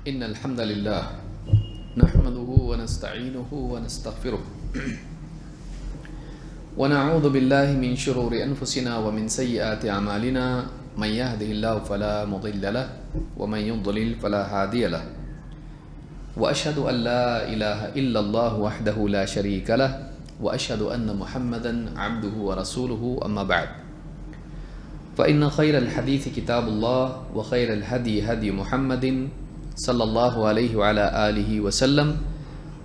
إن الحمد لله نحمده ونستعينه ونستغفره ونعوذ بالله من شرور أنفسنا ومن سيئات أعمالنا من يهده الله فلا مضل له ومن يضلل فلا هادي له وأشهد أن لا إله إلا الله وحده لا شريك له وأشهد أن محمدا عبده ورسوله أما بعد فإن خير الحديث كتاب الله وخير الهدي هدي محمد صلى الله عليه وعلى آله وسلم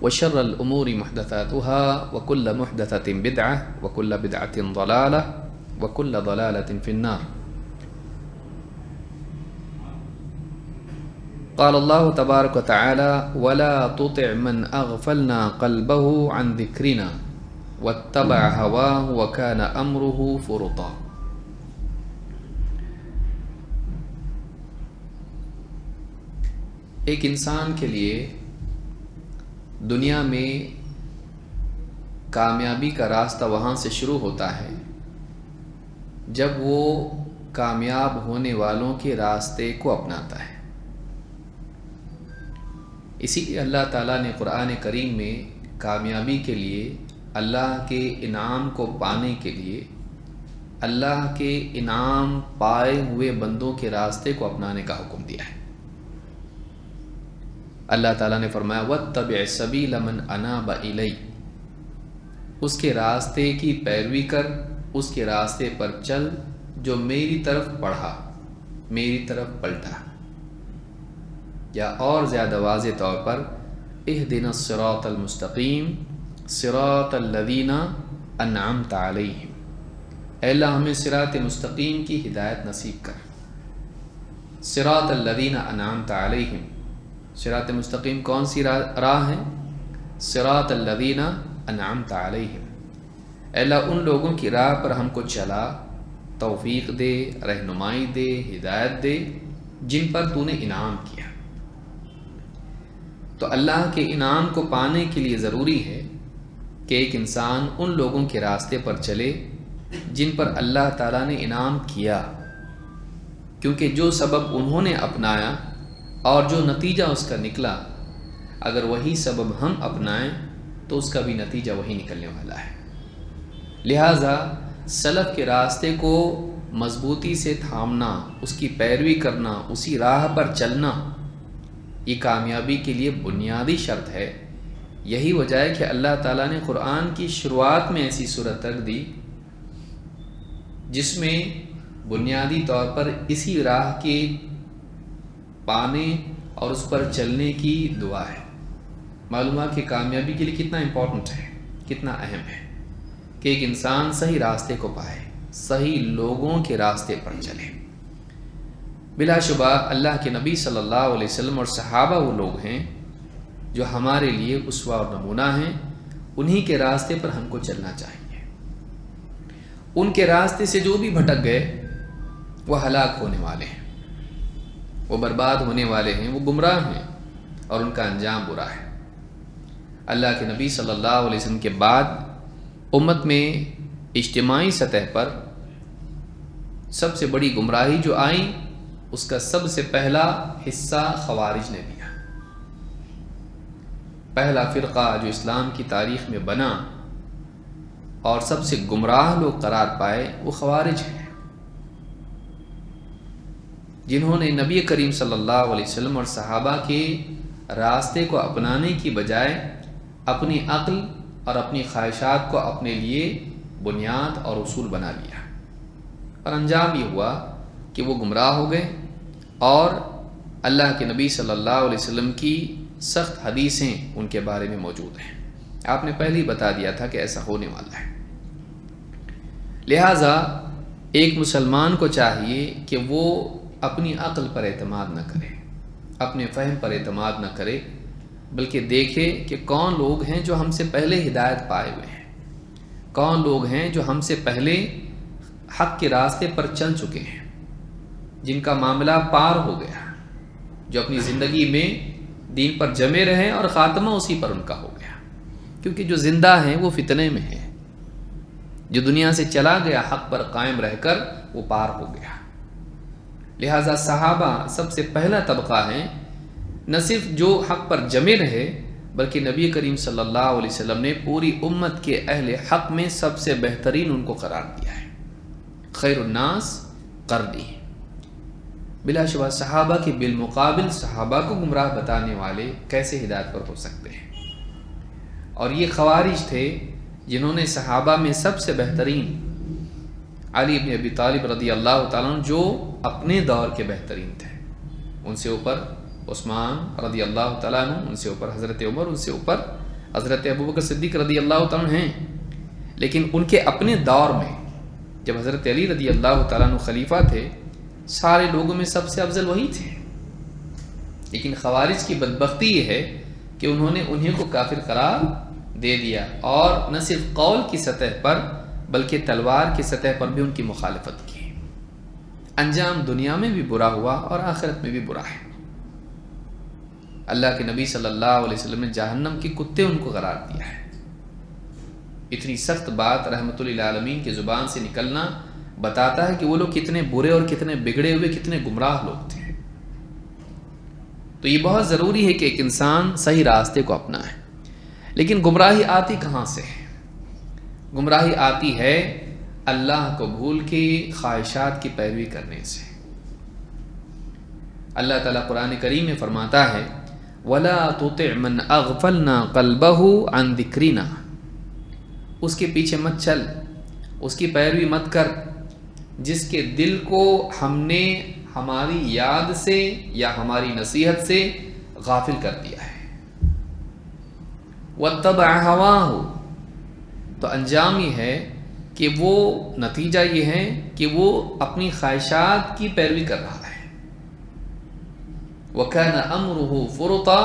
وشر الأمور محدثاتها وكل محدثة بدعة وكل بدعة ضلالة وكل ضلالة في النار. قال الله تبارك وتعالى ولا تطع من أغفلنا قلبه عن ذكرنا واتبع هواه وكان أمره فرطا. ایک انسان کے لیے دنیا میں کامیابی کا راستہ وہاں سے شروع ہوتا ہے جب وہ کامیاب ہونے والوں کے راستے کو اپناتا ہے. اسی لیے اللہ تعالیٰ نے قرآن کریم میں کامیابی کے لیے، اللہ کے انعام کو پانے کے لیے، اللہ کے انعام پائے ہوئے بندوں کے راستے کو اپنانے کا حکم دیا ہے. اللہ تعالیٰ نے فرمایا وَاتَّبِعْ سَبِيلَ مَنْ أَنَابَ إِلَيَّ، اس کے راستے کی پیروی کر، اس کے راستے پر چل جو میری طرف بڑھا، میری طرف پلٹا. یا اور زیادہ واضح طور پر اهْدِنَا الصِّرَاطَ الْمُسْتَقِيمَ صِرَاطَ الَّذِينَ أَنْعَمْتَ عَلَيْهِمْ، اے اللہ ہمیں صراط مستقیم کی ہدایت نصیب کر. صراط الَّذِينَ أَنْعَمْتَ عَلَيْهِمْ، صراط مستقیم کون سی راہ ہے؟ صراط الذین انعمت علیہم، اے اللہ ان لوگوں کی راہ پر ہم کو چلا، توفیق دے، رہنمائی دے، ہدایت دے جن پر تو نے انعام کیا. تو اللہ کے انعام کو پانے کے لیے ضروری ہے کہ ایک انسان ان لوگوں کے راستے پر چلے جن پر اللہ تعالیٰ نے انعام کیا، کیونکہ جو سبب انہوں نے اپنایا اور جو نتیجہ اس کا نکلا، اگر وہی سبب ہم اپنائیں تو اس کا بھی نتیجہ وہی نکلنے والا ہے. لہٰذا سلف کے راستے کو مضبوطی سے تھامنا، اس کی پیروی کرنا، اسی راہ پر چلنا، یہ کامیابی کے لیے بنیادی شرط ہے. یہی وجہ ہے کہ اللہ تعالیٰ نے قرآن کی شروعات میں ایسی صورت رکھ دی جس میں بنیادی طور پر اسی راہ کے پانے اور اس پر چلنے کی دعا ہے. معلوم ہے کہ کامیابی کے لیے کتنا امپورٹنٹ ہے، کتنا اہم ہے کہ ایک انسان صحیح راستے کو پائے، صحیح لوگوں کے راستے پر چلے. بلا شبہ اللہ کے نبی صلی اللہ علیہ وسلم اور صحابہ وہ لوگ ہیں جو ہمارے لیے اسوہ اور نمونہ ہیں. انہی کے راستے پر ہم کو چلنا چاہیے. ان کے راستے سے جو بھی بھٹک گئے وہ ہلاک ہونے والے ہیں، وہ برباد ہونے والے ہیں، وہ گمراہ ہیں اور ان کا انجام برا ہے. اللہ کے نبی صلی اللہ علیہ وسلم کے بعد امت میں اجتماعی سطح پر سب سے بڑی گمراہی جو آئی، اس کا سب سے پہلا حصہ خوارج نے لیا. پہلا فرقہ جو اسلام کی تاریخ میں بنا اور سب سے گمراہ لوگ قرار پائے وہ خوارج ہیں، جنہوں نے نبی کریم صلی اللہ علیہ وسلم اور صحابہ کے راستے کو اپنانے کی بجائے اپنی عقل اور اپنی خواہشات کو اپنے لیے بنیاد اور اصول بنا لیا. اور انجام یہ ہوا کہ وہ گمراہ ہو گئے اور اللہ کے نبی صلی اللہ علیہ وسلم کی سخت حدیثیں ان کے بارے میں موجود ہیں. آپ نے پہلے ہی بتا دیا تھا کہ ایسا ہونے والا ہے. لہٰذا ایک مسلمان کو چاہیے کہ وہ اپنی عقل پر اعتماد نہ کرے، اپنے فہم پر اعتماد نہ کرے، بلکہ دیکھے کہ کون لوگ ہیں جو ہم سے پہلے ہدایت پائے ہوئے ہیں، کون لوگ ہیں جو ہم سے پہلے حق کے راستے پر چل چکے ہیں، جن کا معاملہ پار ہو گیا، جو اپنی زندگی میں دین پر جمے رہے اور خاتمہ اسی پر ان کا ہو گیا. کیونکہ جو زندہ ہیں وہ فتنے میں ہیں، جو دنیا سے چلا گیا حق پر قائم رہ کر وہ پار ہو گیا. لہذا صحابہ سب سے پہلا طبقہ ہیں نہ صرف جو حق پر جمے رہے بلکہ نبی کریم صلی اللہ علیہ وسلم نے پوری امت کے اہل حق میں سب سے بہترین ان کو قرار دیا ہے. خیر الناس قرنی. بلا شبہ صحابہ کے بالمقابل صحابہ کو گمراہ بتانے والے کیسے ہدایت پر ہو سکتے ہیں؟ اور یہ خوارج تھے جنہوں نے صحابہ میں سب سے بہترین علی بن ابی طالب رضی اللہ تعالیٰ عنہ جو اپنے دور کے بہترین تھے، ان سے اوپر عثمان رضی اللہ تعالیٰ عنہ، ان سے اوپر حضرت عمر، ان سے اوپر حضرت ابوبکر صدیق رضی اللہ تعالیٰ عنہ ہیں. لیکن ان کے اپنے دور میں جب حضرت علی رضی اللہ تعالیٰ عنہ خلیفہ تھے، سارے لوگوں میں سب سے افضل وہی تھے. لیکن خوارج کی بدبختی یہ ہے کہ انہوں نے انہیں کو کافر قرار دے دیا، اور نہ صرف قول کی سطح پر بلکہ تلوار کی سطح پر بھی ان کی مخالفت کی. انجام دنیا میں بھی برا ہوا اور آخرت میں بھی برا ہے. اللہ کے نبی صلی اللہ علیہ وسلم نے جہنم کے کتے ان کو قرار دیا ہے. اتنی سخت بات رحمت للعالمین کی زبان سے نکلنا بتاتا ہے کہ وہ لوگ کتنے برے اور کتنے بگڑے ہوئے، کتنے گمراہ لوگ تھے. تو یہ بہت ضروری ہے کہ ایک انسان صحیح راستے کو اپنائے. لیکن گمراہی آتی کہاں سے ہے؟ گمراہی آتی ہے اللہ کو بھول کے خواہشات کی پیروی کرنے سے. اللہ تعالیٰ قرآن کریم میں فرماتا ہے وَلَا تُطِعْ مَنْ أَغْفَلْنَا قَلْبَهُ عَنْ ذِكْرِنَا. اس کے پیچھے مت چل، اس کی پیروی مت کر جس کے دل کو ہم نے ہماری یاد سے یا ہماری نصیحت سے غافل کر دیا ہے. وَاتَّبَعَ هَوَاهُ. تو انجام یہ ہے کہ وہ نتیجہ یہ ہے کہ وہ اپنی خواہشات کی پیروی کر رہا ہے. وَكَانَ أَمْرُهُ فُرُطًا.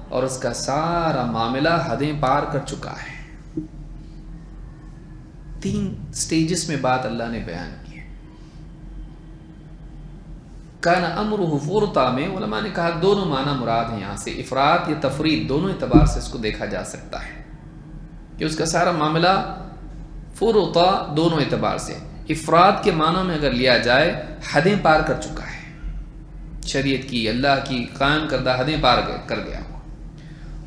اور اس کا سارا معاملہ حدیں پار کر چکا ہے. 3 سٹیجز میں بات اللہ نے بیان کی ہے. کان امرہ فرطا میں علماء نے کہا دونوں معنی مراد ہیں یہاں سے، افراط یا تفرید دونوں اعتبار سے اس کو دیکھا جا سکتا ہے کہ اس کا سارا معاملہ فرطا دونوں اعتبار سے. افراط کے معنی میں اگر لیا جائے حدیں پار کر چکا ہے، شریعت کی اللہ کی قائم کردہ حدیں پار کر گیا ہو.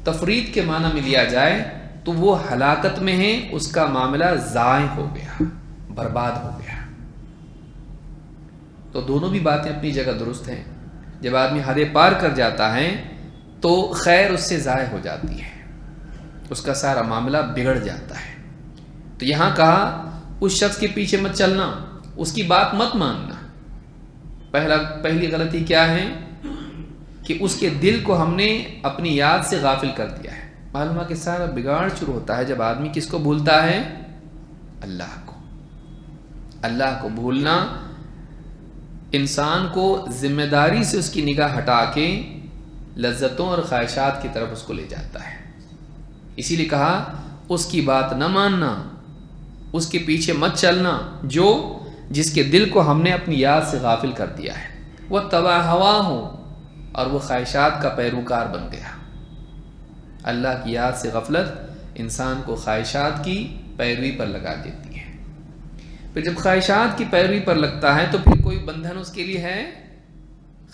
تفرید کے معنی میں لیا جائے تو وہ ہلاکت میں ہے، اس کا معاملہ ضائع ہو گیا، برباد ہو گیا. تو دونوں بھی باتیں اپنی جگہ درست ہیں. جب آدمی حدیں پار کر جاتا ہے تو خیر اس سے ضائع ہو جاتی ہے، اس کا سارا معاملہ بگڑ جاتا ہے. تو یہاں کہا اس شخص کے پیچھے مت چلنا، اس کی بات مت ماننا. پہلی غلطی کیا ہے کہ اس کے دل کو ہم نے اپنی یاد سے غافل کر دیا ہے. معلوم ہے کہ سارا بگاڑ شروع ہوتا ہے جب آدمی کس کو بھولتا ہے؟ اللہ کو. اللہ کو بھولنا انسان کو ذمہ داری سے اس کی نگاہ ہٹا کے لذتوں اور خواہشات کی طرف اس کو لے جاتا ہے. اسی لیے کہا اس کی بات نہ ماننا، اس کے پیچھے مت چلنا جس کے دل کو ہم نے اپنی یاد سے غافل کر دیا ہے. وہ تبع ہوا ہو اور وہ خواہشات کا پیروکار بن گیا. اللہ کی یاد سے غفلت انسان کو خواہشات کی پیروی پر لگا دیتی ہے. پھر جب خواہشات کی پیروی پر لگتا ہے تو پھر کوئی بندھن اس کے لیے ہے؟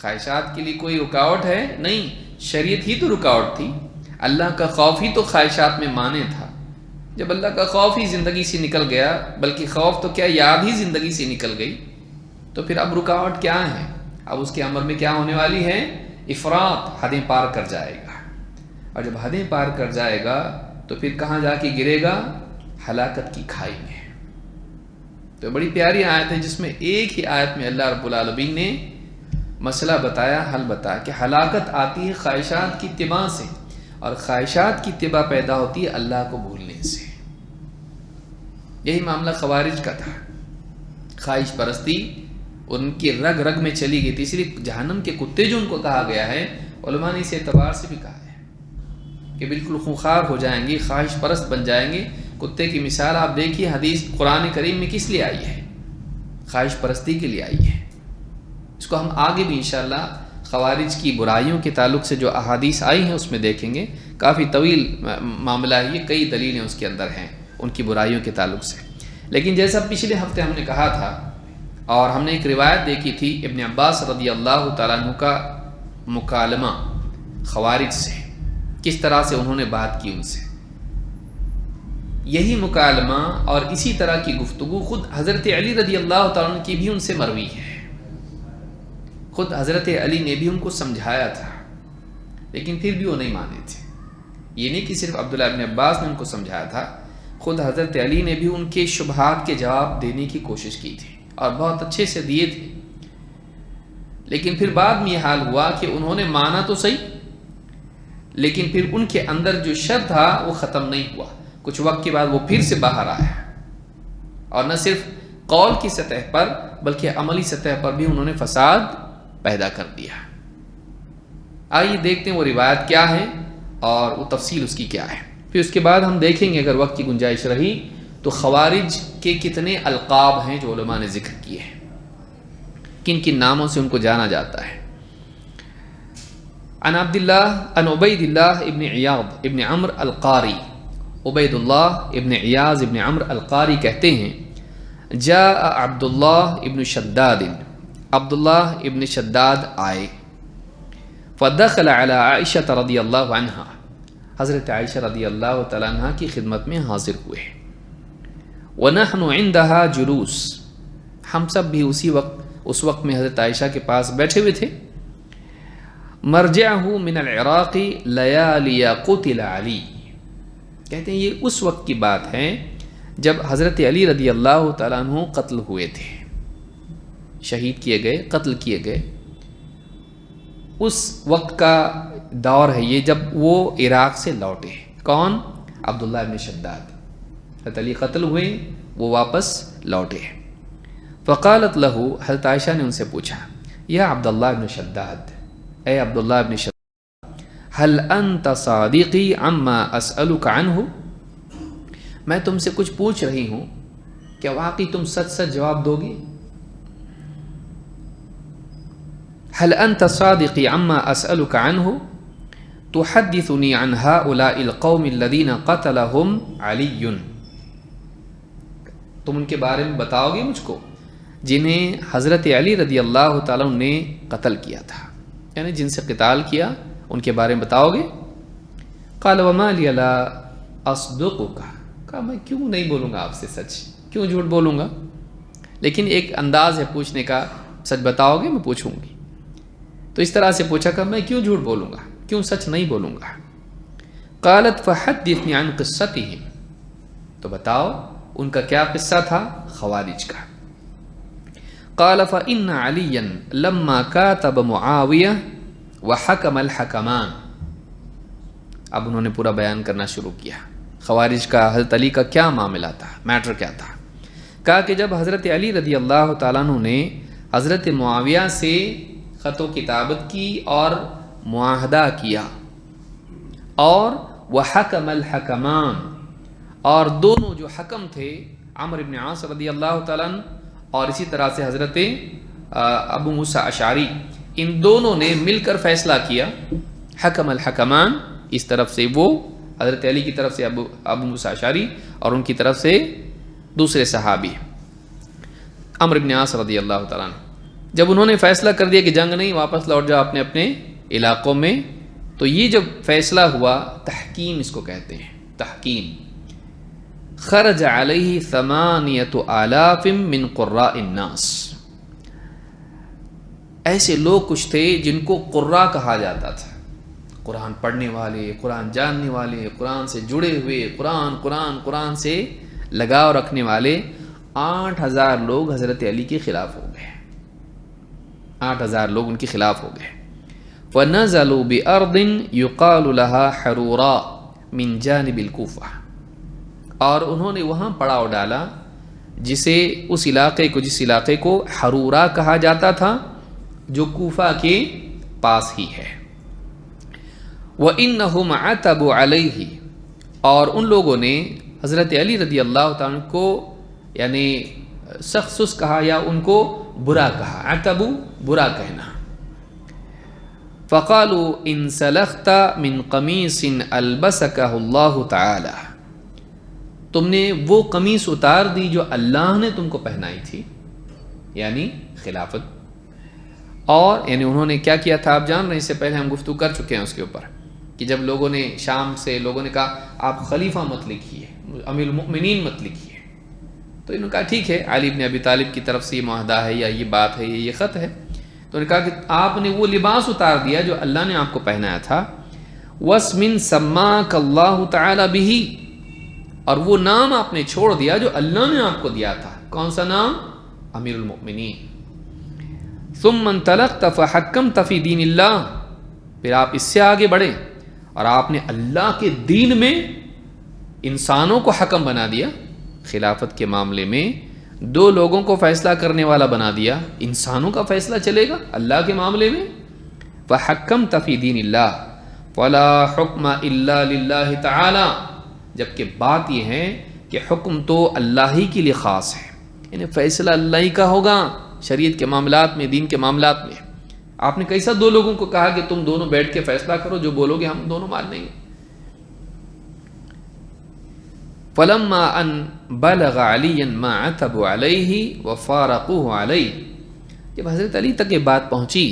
خواہشات کے لیے کوئی رکاوٹ ہے؟ نہیں. شریعت ہی تو رکاوٹ تھی. اللہ کا خوف ہی تو خواہشات میں مانے تھا. جب اللہ کا خوف ہی زندگی سے نکل گیا، بلکہ خوف تو کیا یاد ہی زندگی سے نکل گئی، تو پھر اب رکاوٹ کیا ہے؟ اب اس کے عمر میں کیا ہونے والی ہے؟ افراط، حدیں پار کر جائے گا. اور جب حدیں پار کر جائے گا تو پھر کہاں جا کے گرے گا؟ ہلاکت کی کھائی میں. تو بڑی پیاری آیت ہے جس میں ایک ہی آیت میں اللہ رب العالمین نے مسئلہ بتایا، حل بتایا کہ ہلاکت آتی ہے خواہشات کی اتباع سے، اور خواہشات کی اتباع پیدا ہوتی ہے اللہ کو بھولنے سے. یہی معاملہ خوارج کا تھا. خواہش پرستی ان کی رگ رگ میں چلی گئی تھی. اس لیے جہنم کے کتے جو ان کو کہا گیا ہے، علماء نے اس اعتبار سے بھی کہا ہے کہ بالکل خونخوار ہو جائیں گے، خواہش پرست بن جائیں گے. کتے کی مثال آپ دیکھیے حدیث قرآن کریم میں کس لیے آئی ہے؟ خواہش پرستی کے لیے آئی ہے. اس کو ہم آگے بھی انشاءاللہ خوارج کی برائیوں کے تعلق سے جو احادیث آئی ہیں اس میں دیکھیں گے. کافی طویل معاملہ ہے یہ، کئی دلیلیں اس کے اندر ہیں ان کی برائیوں کے تعلق سے. لیکن جیسا پچھلے ہفتے ہم نے کہا تھا اور ہم نے ایک روایت دیکھی تھی ابن عباس رضی اللہ تعالیٰ عنہ کا مکالمہ خوارج سے، کس طرح سے انہوں نے بات کی ان سے۔ یہی مکالمہ اور اسی طرح کی گفتگو خود حضرت علی رضی اللہ تعالیٰ عنہ کی بھی ان سے مروی ہے۔ خود حضرت علی نے بھی ان کو سمجھایا تھا، لیکن پھر بھی وہ نہیں مانے تھے۔ یہ نہیں کہ صرف عبداللہ ابن عباس نے ان کو سمجھایا تھا، خود حضرت علی نے بھی ان کے شبہات کے جواب دینے کی کوشش کی تھی اور بہت اچھے سے دیے تھے۔ لیکن پھر بعد میں یہ حال ہوا کہ انہوں نے مانا تو صحیح، لیکن پھر ان کے اندر جو شر تھا وہ ختم نہیں ہوا۔ کچھ وقت کے بعد وہ پھر سے باہر آیا، اور نہ صرف قول کی سطح پر بلکہ عملی سطح پر بھی انہوں نے فساد پیدا کر دیا۔ آئیے دیکھتے ہیں وہ روایت کیا ہے اور وہ تفصیل اس کی کیا ہے، پھر اس کے بعد ہم دیکھیں گے اگر وقت کی گنجائش رہی تو خوارج کے کتنے القاب ہیں جو علماء نے ذکر کیے ہیں، کن کن ناموں سے ان کو جانا جاتا ہے۔ عن عبید اللہ ابن عیاض ابن عمرو القاری، عبید اللہ ابن عیاض ابن عمرو القاری کہتے ہیں جاء عبداللہ ابن شداد، عبداللہ ابن شداد آئے، فدخل علی عائشہ رضی اللہ عنہا، حضرت عائشہ رضی اللہ تعالیٰ عنہ کی خدمت میں حاضر ہوئے، ونحن عندها جلوس، ہم سب بھی اس وقت میں حضرت عائشہ کے پاس بیٹھے ہوئے تھے۔ مرجعہ من العراق لیالی قتل علی، کہتے ہیں یہ اس وقت کی بات ہے جب حضرت علی رضی اللہ تعالیٰ عنہ قتل ہوئے تھے، شہید کیے گئے، قتل کیے گئے۔ اس وقت کا دور ہے یہ جب وہ عراق سے لوٹے۔ کون؟ عبداللہ ابن شداد، حضرت علی قتل ہوئے، وہ واپس لوٹے۔ فقالت لہو، حضرت عائشہ نے ان سے پوچھا، یا عبداللہ ابن شداد، اے عبداللہ ابن شداد، هل انت صادقی عما اسألک عنہ، میں تم سے کچھ پوچھ رہی ہوں، کیا واقعی تم سچ سچ جواب دو گی؟ هل انت صادقی عما اسألک عنہ تحدثنی عن هؤلاء القوم الذین قتلهم علی، تم ان کے بارے میں بتاؤ گے مجھ کو جنہیں حضرت علی رضی اللہ تعالیٰ عنہ نے قتل کیا تھا، یعنی جن سے قتال کیا ان کے بارے میں بتاؤ گے؟ قال وما لی لا اصدقک، کہا میں کیوں نہیں بولوں گا آپ سے سچ، کیوں جھوٹ بولوں گا؟ لیکن ایک انداز ہے پوچھنے کا، سچ بتاؤ گے میں پوچھوں گی، تو اس طرح سے پوچھا کہ میں کیوں جھوٹ بولوں گا، کیوں سچ نہیں بولوں گا؟ قالت فحدثنی عن قصتهم، تو بتاؤ ان کا کیا قصہ تھا خوارج کا۔ قال فإن عليا لما كاتب معاوية وحكم الحكمان، اب انہوں نے پورا بیان کرنا شروع کیا خوارج کا، حضرت علی کا کیا معاملہ تھا، میٹر کیا تھا۔ کہا کہ جب حضرت علی رضی اللہ تعالیٰ عنہ نے حضرت معاویہ سے خط و کتابت کی اور معاہدہ کیا، اور وحکم الحکمان، اور دونوں جو حکم تھے عمرو بن عاص رضی اللہ تعالیٰ عنہ اور اسی طرح سے حضرت ابو موسیٰ اشعری، ان دونوں نے مل کر فیصلہ کیا، حکم الحکمان، اس طرف سے وہ حضرت علی کی طرف سے ابو موسیٰ اشعری اور ان کی طرف سے دوسرے صحابی عمرو بن عاص رضی اللہ تعالیٰ عنہ، جب انہوں نے فیصلہ کر دیا کہ جنگ نہیں، واپس لوٹ جاؤ اپنے اپنے علاقوں میں، تو یہ جب فیصلہ ہوا، تحکیم اس کو کہتے ہیں، تحکیم، خرج علیہ 8,000 من قراء الناس، ایسے لوگ کچھ تھے جن کو قراء کہا جاتا تھا، قرآن پڑھنے والے، قرآن جاننے والے، قرآن سے جڑے ہوئے، قرآن سے لگاؤ رکھنے والے 8,000 لوگ حضرت علی کے خلاف ہو گئے، 8,000 لوگ ان کے خلاف ہو گئے۔ وَنَزَلُوا بِأَرْضٍ يُقَالُ لَهَا حَرُورَا مِنْ جَانِبِ الْكُوفَةِ، اور انہوں نے وہاں پڑاؤ ڈالا جسے اس علاقے کو حرورا کہا جاتا تھا، جو کوفہ کے پاس ہی ہے۔ وَإِنَّهُمْ عَتَبُوا عَلَيْهِ، اور ان لوگوں نے حضرت علی رضی اللہ تعالیٰ عنہ کو یعنی سخت سست کہا یا ان کو برا کہا، عتبو برا کہنا۔ فَقَالُوا إِن سَلَخْتَ مِن قَمِيصٍ أَلْبَسَكَهُ اللَّهُ تَعَالَى، تم نے وہ قمیص اتار دی جو اللہ نے تم کو پہنائی تھی، یعنی خلافت، اور یعنی انہوں نے کیا کیا تھا آپ جان رہے ہیں، اس سے پہلے ہم گفتگو کر چکے ہیں اس کے اوپر کہ جب لوگوں نے شام سے لوگوں نے کہا آپ خلیفہ مت لکھیے، امیر المؤمنین مت لکھیے، تو انہوں نے کہا ٹھیک ہے، علی بن ابی طالب کی طرف سے یہ معاہدہ ہے یا یہ بات ہے یہ خط ہے، تو انہوں نے کہا کہ آپ نے وہ لباس اتار دیا جو اللہ نے آپ کو پہنایا تھا، وَاسْمٍ سَمَّاكَ اللَّهُ تَعَالَى بِهِ، اور وہ نام آپ نے چھوڑ دیا جو اللہ نے آپ کو دیا تھا، کون سا نام؟ امیر المؤمنین۔ ثم انطلقت فحكمت في دین اللہ، پھر آپ اس سے آگے بڑھے اور آپ نے اللہ کے دین میں انسانوں کو حکم بنا دیا، خلافت کے معاملے میں دو لوگوں کو فیصلہ کرنے والا بنا دیا، انسانوں کا فیصلہ چلے گا اللہ کے معاملے میں۔ فحكمت في دین اللہ فلا حکم الا للہ تعالی، جبکہ بات یہ ہے کہ حکم تو اللہ ہی کے لیے خاص ہے، یعنی فیصلہ اللہ ہی کا ہوگا شریعت کے معاملات میں، دین کے معاملات میں۔ آپ نے کیسا دو لوگوں کو کہا کہ تم دونوں بیٹھ کے فیصلہ کرو، جو بولو گے ہم دونوں مان لیں گے۔ فلما ان بلغ علی ما عتبوا علیہ وفارقوه علیہ، جب حضرت علی تک یہ بات پہنچی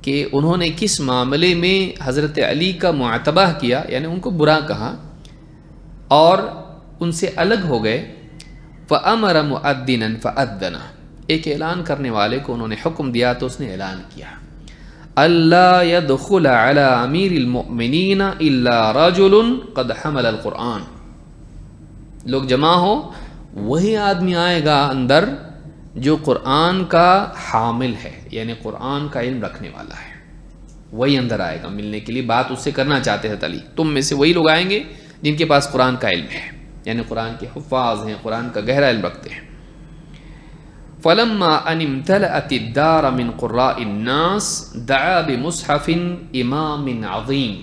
کہ انہوں نے کس معاملے میں حضرت علی کا معاتبہ کیا، یعنی ان کو برا کہا اور ان سے الگ ہو گئے، فامر مؤذنا فاذن، ایک اعلان کرنے والے کو انہوں نے حکم دیا تو اس نے اعلان کیا، اللہ يدخل على امیر المؤمنین الا رجل قد حمل القرآن، لوگ جمع ہو وہی آدمی آئے گا اندر جو قرآن کا حامل ہے، یعنی قرآن کا علم رکھنے والا ہے، وہی اندر آئے گا ملنے کے لیے، بات اس سے کرنا چاہتے ہیں علی، تم میں سے وہی لوگ آئیں گے جن کے پاس قرآن کا علم ہے، یعنی قرآن کے حفاظ ہیں، قرآن کا گہرا علم رکھتے ہیں۔ فلما ان امتلأت الدار من قراء الناس دعا بمصحف امام عظیم،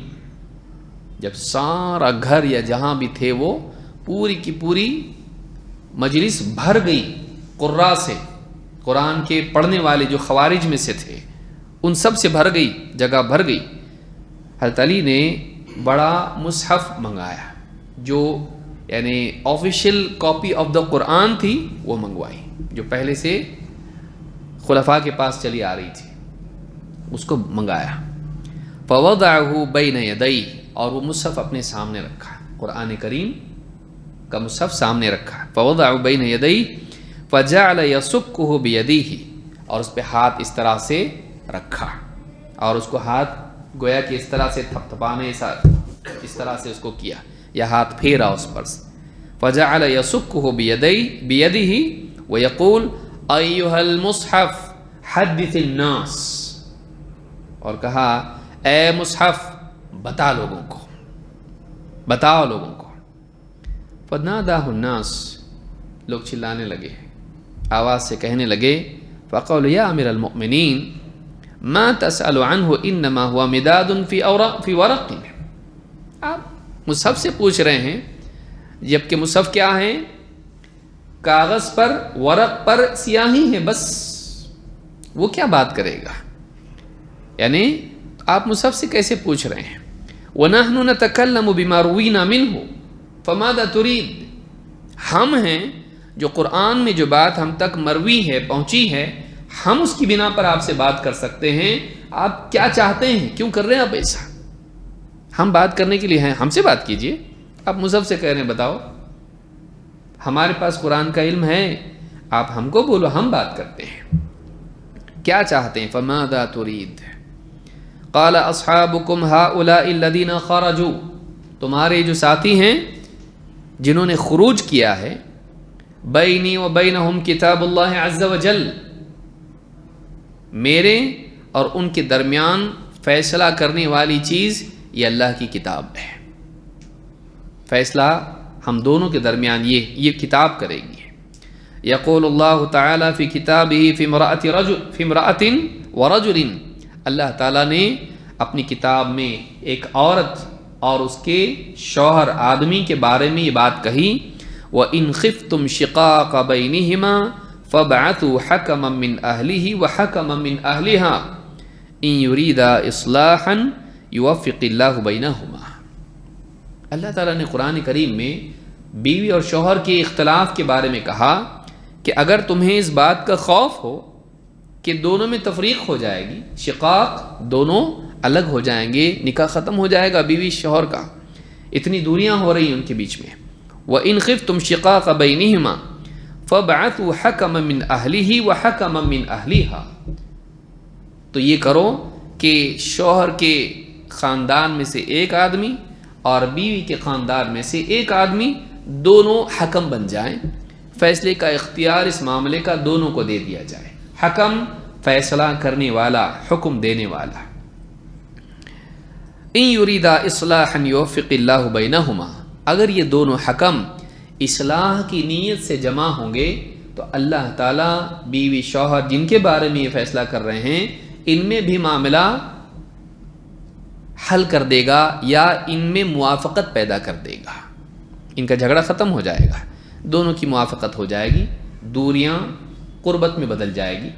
جب سارا گھر یا جہاں بھی تھے وہ پوری کی پوری مجلس بھر گئی قراء سے، قرآن کے پڑھنے والے جو خوارج میں سے تھے ان سب سے بھر گئی، جگہ بھر گئی۔ حضرت علی نے بڑا مصحف منگایا جو یعنی آفیشیل کاپی آف دا قرآن تھی، وہ منگوائی جو پہلے سے خلفاء کے پاس چلی آ رہی تھی، اس کو منگایا۔ فوضعه بین یدی، اور وہ مصحف اپنے سامنے رکھا، قرآن کریم کا مصحف سامنے رکھا۔ فوضعه بین یدی فجعل یسکه بیدیہ، اور اس پہ ہاتھ اس طرح سے رکھا اور اس کو ہاتھ گویا کہ اس طرح سے تھپتھپانے اس طرح سے اس کو کیا یا ہاتھ پھیرا اس پر۔ فجعل یسکه بیدیہ ویقول ایھا المصحف حدث الناس، اور کہا اے مصحف بتا لوگوں کو، بتاؤ لوگوں کو۔ فناداہ الناس، لوگ چلانے لگے، آواز سے کہنے لگے، فقالوا یا امیر المؤمنین ما تسأل عنہ انما هو مداد فی ورق، آپ مصحف سے پوچھ رہے ہیں جبکہ مصحف کیا ہے؟ کاغذ پر، ورق پر سیاہی ہے بس، وہ کیا بات کرے گا؟ یعنی آپ مصحف سے کیسے پوچھ رہے ہیں؟ وَنَحْنُ نَتَكَلَّمُ بِمَا رُوِينَا مِنْهُ فَمَاذَا تُرِيد، ہم ہیں جو قرآن میں جو بات ہم تک مروی ہے، پہنچی ہے، ہم اس کی بنا پر آپ سے بات کر سکتے ہیں، آپ کیا چاہتے ہیں، کیوں کر رہے ہیں آپ ایسا؟ ہم بات کرنے کے لیے ہیں، ہم سے بات کیجئے، آپ مصحف سے کہہ رہے ہیں بتاؤ، ہمارے پاس قرآن کا علم ہے، آپ ہم کو بولو، ہم بات کرتے ہیں، کیا چاہتے ہیں؟ فَمَاذَا تُرِيد قَالَ أَصْحَابُكُمْ هَؤُلَاءِ الَّذِينَ خَرَجُوا، تمہارے جو ساتھی ہیں جنہوں نے خروج کیا ہے، بینی و بینہم کتاب اللہ عز وجل، میرے اور ان کے درمیان فیصلہ کرنے والی چیز یہ اللہ کی کتاب ہے، فیصلہ ہم دونوں کے درمیان یہ کتاب کرے گی۔ یقول اللہ تعالی فی کتابہ فی امرأۃ ورجل، اللہ تعالیٰ نے اپنی کتاب میں ایک عورت اور اس کے شوہر آدمی کے بارے میں یہ بات کہی، وَإِنْ خِفْتُمْ شِقَاقَ بَيْنِهِمَا فَابْعَثُوا حَكَمًا مِّنْ أَهْلِهِ وَحَكَمًا مِّنْ أَهْلِهَا إِنْ يُرِيدَا إِصْلَاحًا يُوَفِّقِ اللَّهُ بَيْنَهُمَا۔ اللہ تعالیٰ نے قرآن کریم میں بیوی اور شوہر کے اختلاف کے بارے میں کہا کہ اگر تمہیں اس بات کا خوف ہو کہ دونوں میں تفریق ہو جائے گی، شقاق، دونوں الگ ہو جائیں گے، نکاح ختم ہو جائے گا بیوی شوہر کا، اتنی دوریاں ہو رہی ہیں ان کے بیچ میں. وَإِنْ خِفْتُمْ شِقَاقَ بَيْنِهِمَا فَابْعَثُوا حَكَمًا مِّنْ أَهْلِهِ وَحَكَمًا مِّنْ أَهْلِهَا. تو یہ کرو کہ شوہر کے خاندان میں سے ایک آدمی اور بیوی کے خاندان میں سے ایک آدمی دونوں حکم بن جائیں، فیصلے کا اختیار اس معاملے کا دونوں کو دے دیا جائے. حکم فیصلہ کرنے والا، حکم دینے والا. ان یریدا اصلاحا یوفق اللہ بینہما، اگر یہ دونوں حکم اصلاح کی نیت سے جمع ہوں گے تو اللہ تعالیٰ بیوی شوہر جن کے بارے میں یہ فیصلہ کر رہے ہیں ان میں بھی معاملہ حل کر دے گا یا ان میں موافقت پیدا کر دے گا، ان کا جھگڑا ختم ہو جائے گا، دونوں کی موافقت ہو جائے گی، دوریاں قربت میں بدل جائے گی.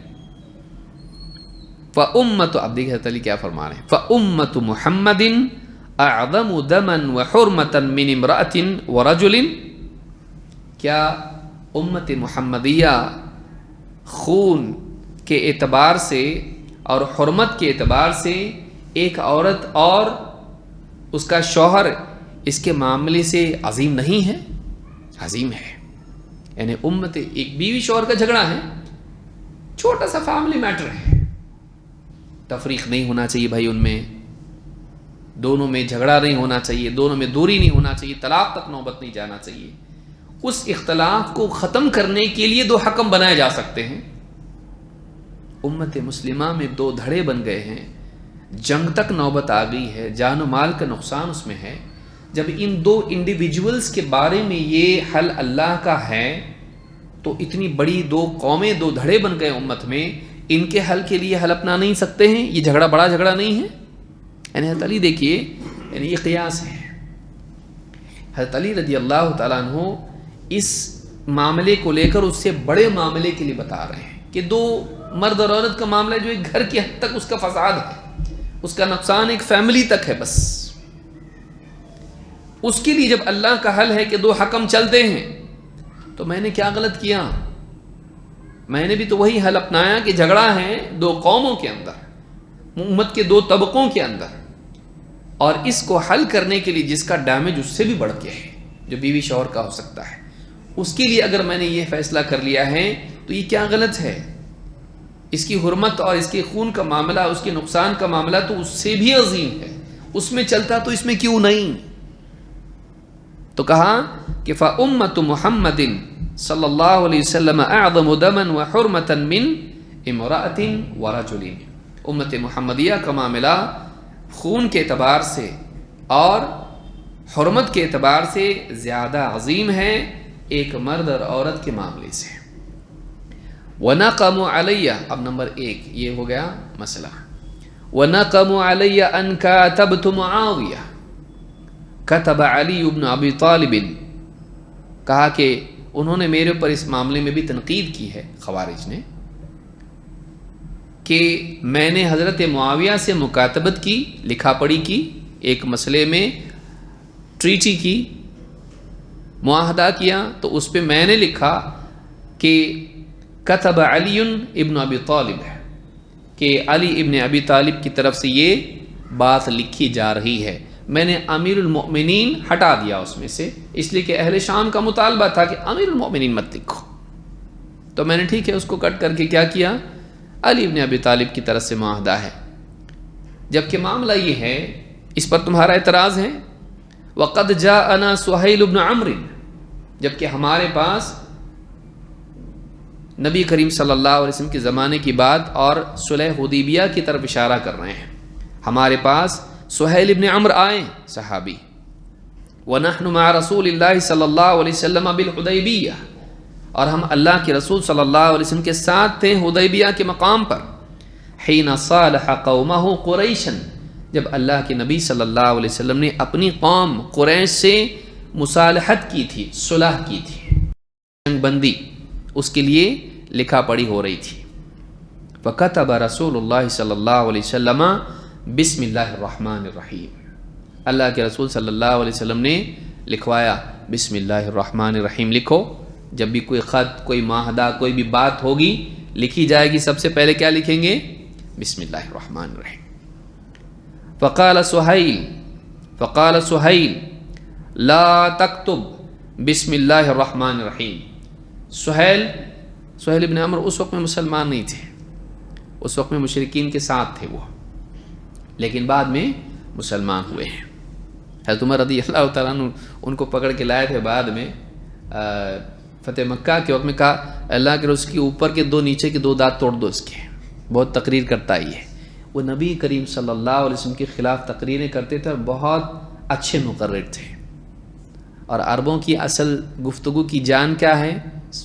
فَأُمَّةُ، اب دیکھیں تعالیٰ کیا فرما رہے ہیں، فَأُمَّةُ مُحَمَّدٍ اعظم دمًا وحرمةً من امرأة ورجل. کیا امت محمدیہ خون کے اعتبار سے اور حرمت کے اعتبار سے ایک عورت اور اس کا شوہر اس کے معاملے سے عظیم نہیں ہے؟ عظیم ہے. یعنی امت، ایک بیوی شوہر کا جھگڑا ہے، چھوٹا سا فیملی میٹر ہے، تفریق نہیں ہونا چاہیے بھائی، ان میں دونوں میں جھگڑا نہیں ہونا چاہیے، دونوں میں دوری نہیں ہونا چاہیے، طلاق تک نوبت نہیں جانا چاہیے. اس اختلاف کو ختم کرنے کے لیے دو حکم بنائے جا سکتے ہیں. امت مسلمہ میں دو دھڑے بن گئے ہیں، جنگ تک نوبت آ گئی ہے، جان و مال کا نقصان اس میں ہے. جب ان دو انڈیویجولز کے بارے میں یہ حل اللہ کا ہے تو اتنی بڑی دو قومیں، دو دھڑے بن گئے امت میں، ان کے حل کے لیے حل اپنا نہیں سکتے ہیں؟ یہ جھگڑا بڑا جھگڑا نہیں ہے؟ یعنی حضرت علی دیکھیے، یعنی یہ قیاس ہے. حضرت علی رضی اللہ تعالیٰ عنہ اس معاملے کو لے کر اس سے بڑے معاملے کے لیے بتا رہے ہیں کہ دو مرد اور عورت کا معاملہ جو ایک گھر کی حد تک اس کا فساد ہے، اس کا نقصان ایک فیملی تک ہے بس. اس کے لیے جب اللہ کا حل ہے کہ دو حکم چلتے ہیں تو میں نے کیا غلط کیا؟ میں نے بھی تو وہی حل اپنایا کہ جھگڑا ہے دو قوموں کے اندر، امت کے دو طبقوں کے اندر، اور اس کو حل کرنے کے لیے جس کا ڈیمیج اس سے بھی بڑھ کے ہے، جو بیوی شوہر کا ہو سکتا ہے، اس کے لیے اگر میں نے یہ فیصلہ کر لیا ہے تو یہ کیا غلط ہے؟ اس کی حرمت اور اس کے خون کا معاملہ، اس کے نقصان کا معاملہ تو اس سے بھی عظیم ہے، اس میں چلتا تو اس میں کیوں نہیں؟ تو کہا کہ فَأُمَّةُ مُحَمَّدٍ صلی اللہ علیہ وسلم اعظم دمًا وحرمةً من امرأة ورجل. امت محمدیہ کا معاملہ خون کے اعتبار سے اور حرمت کے اعتبار سے زیادہ عظیم ہے ایک مرد اور عورت کے معاملے سے. وَنَقَمُ عَلَيَّ، اب نمبر 1 یہ ہو گیا مسئلہ. وَنَقَمُ عَلَيَّ أَنْ كَاتَبْتُ مُعَاوِيَةَ كَتَبَ عَلِيُّ بْنُ أَبِي طَالِبٍ. کہا کہ انہوں نے میرے اوپر اس معاملے میں بھی تنقید کی ہے خوارج نے کہ میں نے حضرت معاویہ سے مکاتبت کی، لکھا پڑھی کی، ایک مسئلے میں ٹریٹی کی، معاہدہ کیا، تو اس پہ میں نے لکھا کہ کتب علی ابن ابی طالب ہے، کہ علی ابن ابی طالب کی طرف سے یہ بات لکھی جا رہی ہے. میں نے امیر المؤمنین ہٹا دیا اس میں سے، اس لیے کہ اہل شام کا مطالبہ تھا کہ امیر المؤمنین مت لکھو، تو میں نے ٹھیک ہے اس کو کٹ کر کے کیا کیا، علی ابن ابی طالب کی طرف سے معاہدہ ہے. جبکہ معاملہ یہ ہے، اس پر تمہارا اعتراض ہے. وقد جاءنا سہیل بن عمرو، جبکہ ہمارے پاس نبی کریم صلی اللہ علیہ وسلم کے زمانے کی بات اور صلح حدیبیہ کی طرف اشارہ کر رہے ہیں. ہمارے پاس سہیل بن عمرو آئے، صحابی. وَنَحْنُ مَعَ رَسُولِ اللَّهِ صلی اللہ علیہ وسلم بِالْحُدَیبیہ، اور ہم اللہ کے رسول صلی اللہ علیہ وسلم کے ساتھ تھے حدیبیہ کے مقام پر. حین صالح قومہ قریشا، جب اللہ کے نبی صلی اللہ علیہ وسلم نے اپنی قوم قریش سے مصالحت کی تھی، صلح کی تھی، جنگ بندی، اس کے لیے لکھا پڑھی ہو رہی تھی. فَكَتَبَ رسول اللہ صلی اللہ علیہ وسلم بسم اللہ الرحمن الرحیم. اللہ کے رسول صلی اللہ علیہ وسلم نے لکھوایا بسم اللہ الرحمن الرحیم لکھو. جب بھی کوئی خط، کوئی معاہدہ، کوئی بھی بات ہوگی لکھی جائے گی سب سے پہلے کیا لکھیں گے؟ بسم اللہ الرحمن الرحیم. فقال سہیل لا تکتب بسم اللہ الرحمن الرحیم. سہیل ابن عمر اس وقت میں مسلمان نہیں تھے، اس وقت میں مشرکین کے ساتھ تھے وہ، لیکن بعد میں مسلمان ہوئے ہیں. حضرت عمر رضی اللہ تعالیٰ عنہ ان کو پکڑ کے لائے تھے بعد میں فتح مکہ کے وقت میں، کہا اللہ کے اس کے اوپر کے 2 نیچے کے 2 دانت توڑ دو اس کے. بہت تقریر کرتا ہی ہے وہ، نبی کریم صلی اللہ علیہ وسلم کے خلاف تقریریں کرتے تھے اور بہت اچھے مقرر تھے. اور عربوں کی اصل گفتگو کی جان کیا ہے؟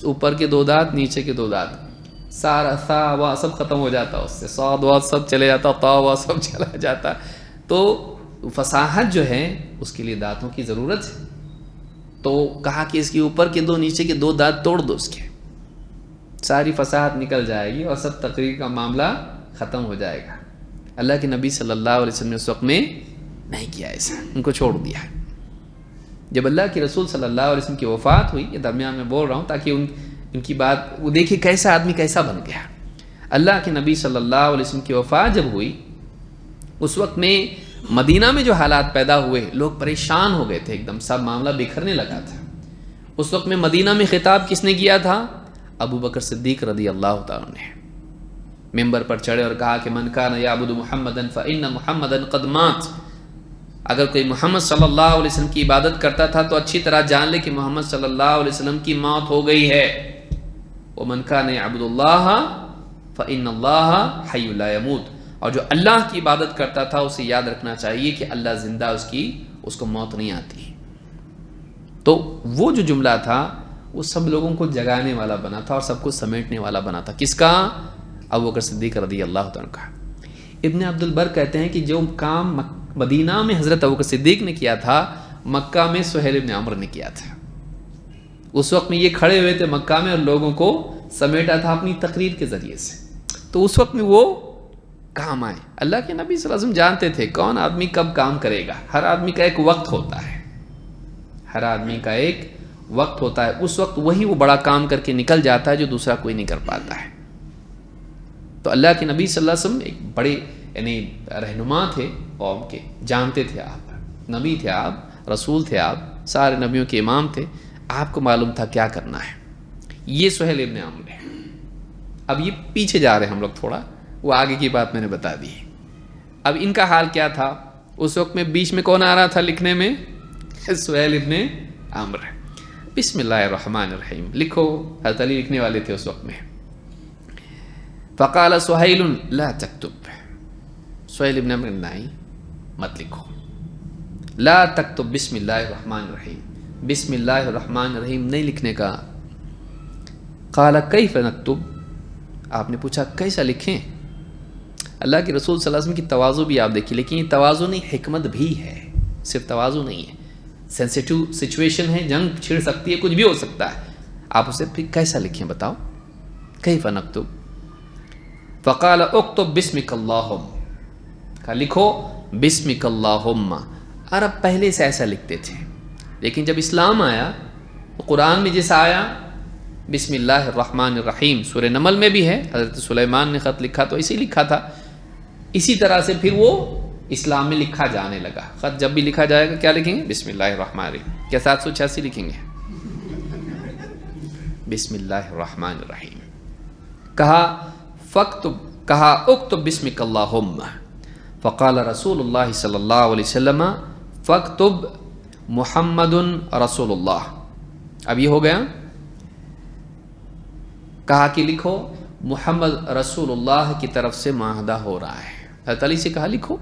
اوپر کے 2 دانت نیچے کے 2 دانت. سارا ثا وا سب ختم ہو جاتا اس سے، صاد وا سب چلے جاتا، طا وا سب چلا جاتا. تو فصاحت جو ہے اس کے لیے دانتوں کی ضرورت ہے. تو کہا کہ اس کے اوپر کے 2 نیچے کے 2 دانت توڑ دو اس کے، ساری فصاحت نکل جائے گی اور سب تقریر کا معاملہ ختم ہو جائے گا. اللہ کے نبی صلی اللہ علیہ وسلم نے اس وقت میں نہیں کیا ایسا، ان کو چھوڑ دیا. جب اللہ کے رسول صلی اللہ علیہ وسلم کی وفات ہوئی، یہ درمیان میں بول رہا ہوں تاکہ ان کی بات وہ دیکھیں کیسا آدمی کیسا بن گیا. اللہ کے نبی صلی اللہ علیہ وسلم کی وفات جب ہوئی، اس وقت میں مدینہ میں جو حالات پیدا ہوئے، لوگ پریشان ہو گئے تھے، ایک دم سب معاملہ بکھرنے لگا تھا. اس وقت میں مدینہ میں خطاب کس نے کیا تھا؟ ابو بکر صدیق رضی اللہ تعالیٰ نے ممبر پر چڑھے اور کہا کہ من کان یعبد محمدا فإن محمدا قد مات. اگر کوئی محمد صلی اللہ علیہ وسلم کی عبادت کرتا تھا تو اچھی طرح جان لے کہ محمد صلی اللہ علیہ وسلم کی موت ہو گئی ہے. ومن کان یعبد اللہ فإن اللہ حی لا یموت. اور جو اللہ کی عبادت کرتا تھا اسے یاد رکھنا چاہیے کہ اللہ زندہ، اس کو موت نہیں آتی. تو وہ جو جملہ تھا وہ سب لوگوں کو جگانے والا بنا تھا اور سب کو سمیٹنے والا بنا تھا. کس کا؟ ابو بکر صدیق رضی اللہ تعالیٰ کا. ابن عبد البر کہتے ہیں کہ جو کام مدینہ میں حضرت ابو بکر صدیق نے کیا تھا، مکہ میں سہیل ابن عمر نے کیا تھا. اس وقت میں یہ کھڑے ہوئے تھے مکہ میں اور لوگوں کو سمیٹا تھا اپنی تقریر کے ذریعے سے. تو اس وقت میں وہ کام آئے. اللہ کے نبی صلی اللہ علیہ وسلم جانتے تھے کون آدمی کب کام کرے گا. ہر آدمی کا ایک وقت ہوتا ہے، ہر آدمی کا ایک وقت ہوتا ہے. اس وقت وہی وہ بڑا کام کر کے نکل جاتا ہے جو دوسرا کوئی نہیں کر پاتا ہے. تو اللہ کے نبی صلی اللہ علیہ وسلم ایک بڑے یعنی رہنما تھے قوم کے، جانتے تھے آپ نبی تھے، آپ رسول تھے، آپ سارے نبیوں کے امام تھے، آپ کو معلوم تھا کیا کرنا ہے. یہ سہیل ابن عمر ہے. اب یہ پیچھے جا رہے ہیں ہم لوگ تھوڑا، وہ آگے کی بات میں نے بتا دی. اب ان کا حال کیا تھا اس وقت میں؟ بیچ میں کون آ رہا تھا لکھنے میں؟ سہیل ابن عمر. بسم اللہ الرحمن الرحیم لکھو. حضرت علی لکھنے والے تھے اس وقت میں. فقال سہیل لا تکتب. سہیل ابن عمر نہیں، مت لکھو. لا تکتب بسم اللہ الرحمن الرحیم، بسم اللہ الرحمن الرحیم نہیں لکھنے کا. قال کیف نکتب. آپ نے پوچھا کیسا لکھیں؟ اللہ کے رسول صلی اللہ علیہ وسلم کی تواضع بھی آپ دیکھیے، لیکن یہ تواضع نہیں، حکمت بھی ہے. صرف تواضع نہیں ہے، سینسیٹیو سچویشن ہے، جنگ چھڑ سکتی ہے، کچھ بھی ہو سکتا ہے. آپ اسے پھر کیسا لکھیں بتاؤ. کیف نکتب. فقال اکتب بسمک اللہم. کہا لکھو بسمک اللہم. عرب پہلے سے ایسا لکھتے تھے، لیکن جب اسلام آیا، قرآن میں جیسا آیا بسم اللہ الرحمن الرحیم، سورہ نمل میں بھی ہے، حضرت سلیمان نے خط لکھا تو اسی لکھا تھا. اسی طرح سے پھر وہ اسلام میں لکھا جانے لگا. خط جب بھی لکھا جائے گا کیا لکھیں گے؟ بسم اللہ الرحمن الرحیم. کیا 786 لکھیں گے؟ بسم اللہ الرحمن الرحیم. کہا اکتب بسمک اللہم. فقال رسول اللہ صلی اللہ علیہ وسلم فاکتب محمد رسول اللہ. اب یہ ہو گیا. کہا کہ لکھو محمد رسول اللہ کی طرف سے معاہدہ ہو رہا ہے. حضرت علی سے کہا لکھو.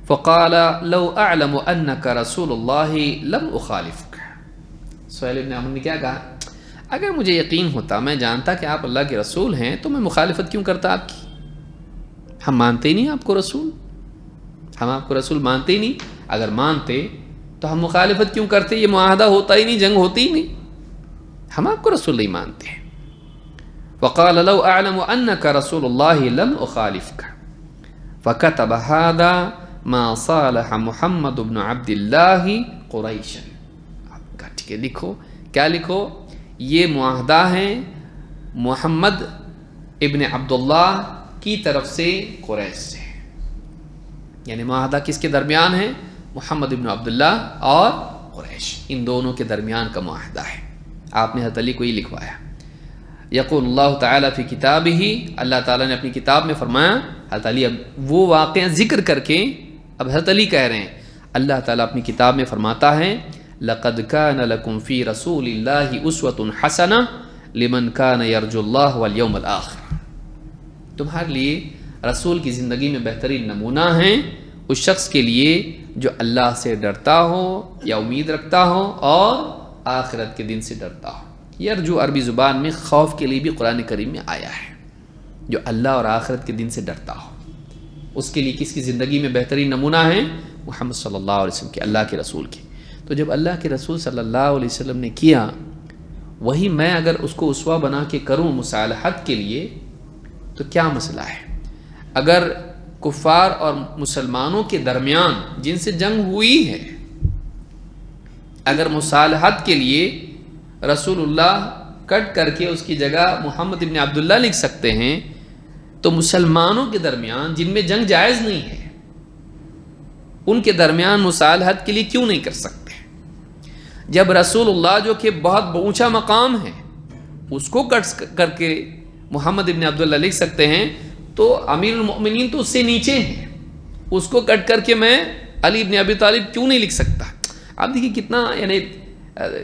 فقال لو اعلم انک رسول اللہ لم اخالفک. سہیل بن عمر نے کیا کہا؟ اگر مجھے یقین ہوتا، میں جانتا کہ آپ اللہ کے رسول ہیں، تو میں مخالفت کیوں کرتا آپ کی؟ ہم مانتے ہی نہیں آپ کو رسول، ہم آپ کو رسول مانتے ہی نہیں. اگر مانتے تو ہم مخالفت کیوں کرتے؟ یہ معاہدہ ہوتا ہی نہیں، جنگ ہوتی ہی نہیں. ہم آپ کو رسول نہیں مانتے. وقال لو اعلم انك رسول الله لم اخالفك فكتب هذا ما صالح محمد بن عبد الله قریشا. ٹھیک ہے لکھو. کیا لکھو؟ یہ معاہدہ ہے محمد ابن عبداللہ کی طرف سے قریش سے، یعنی معاہدہ کس کے درمیان ہے؟ محمد ابن عبداللہ اور قریش، ان دونوں کے درمیان کا معاہدہ ہے۔ آپ نے حضرت علی کو یہ لکھوایا۔ یقول اللہ تعالیٰ فی کتابہ، اللہ تعالیٰ نے اپنی کتاب میں فرمایا، حضرت علی اب وہ واقعہ ذکر کر کے اب حضرت علی کہہ رہے ہیں، اللہ تعالیٰ اپنی کتاب میں فرماتا ہے لَقَدْ كَانَ لَكُمْ فِي رَسُولِ اللَّهِ أُسْوَةٌ حَسَنَةٌ لِمَنْ كَانَ يَرْجُو اللَّهَ وَالْيَوْمَ الْآخِرَ، تمہارے لیے رسول کی زندگی میں بہترین نمونہ ہیں اس شخص کے لیے جو اللہ سے ڈرتا ہو یا امید رکھتا ہو اور آخرت کے دن سے ڈرتا ہو۔ یرجو عربی زبان میں خوف کے لیے بھی قرآن کریم میں آیا ہے، جو اللہ اور آخرت کے دن سے ڈرتا ہو، اس کے لیے کس کی زندگی میں بہترین نمونہ ہے؟ محمد صلی اللہ علیہ وسلم کے، اللہ کے رسول کے۔ تو جب اللہ کے رسول صلی اللہ علیہ وسلم نے کیا، وہی میں اگر اس کو اسوہ بنا کے کروں مصالحت کے لیے تو کیا مسئلہ ہے؟ اگر کفار اور مسلمانوں کے درمیان جن سے جنگ ہوئی ہے، اگر مصالحت کے لیے رسول اللہ کٹ کر کے اس کی جگہ محمد ابن عبداللہ لکھ سکتے ہیں، تو مسلمانوں کے درمیان جن میں جنگ جائز نہیں ہے، ان کے درمیان مصالحت کے لیے کیوں نہیں کر سکتے؟ جب رسول اللہ جو کہ بہت اونچا مقام ہے اس کو کٹ کر کے محمد ابن عبداللہ لکھ سکتے ہیں، تو امیر المؤمنین تو اس سے نیچے ہیں، اس کو کٹ کر کے میں علی ابن ابی طالب کیوں نہیں لکھ سکتا؟ آپ دیکھیے کتنا یعنی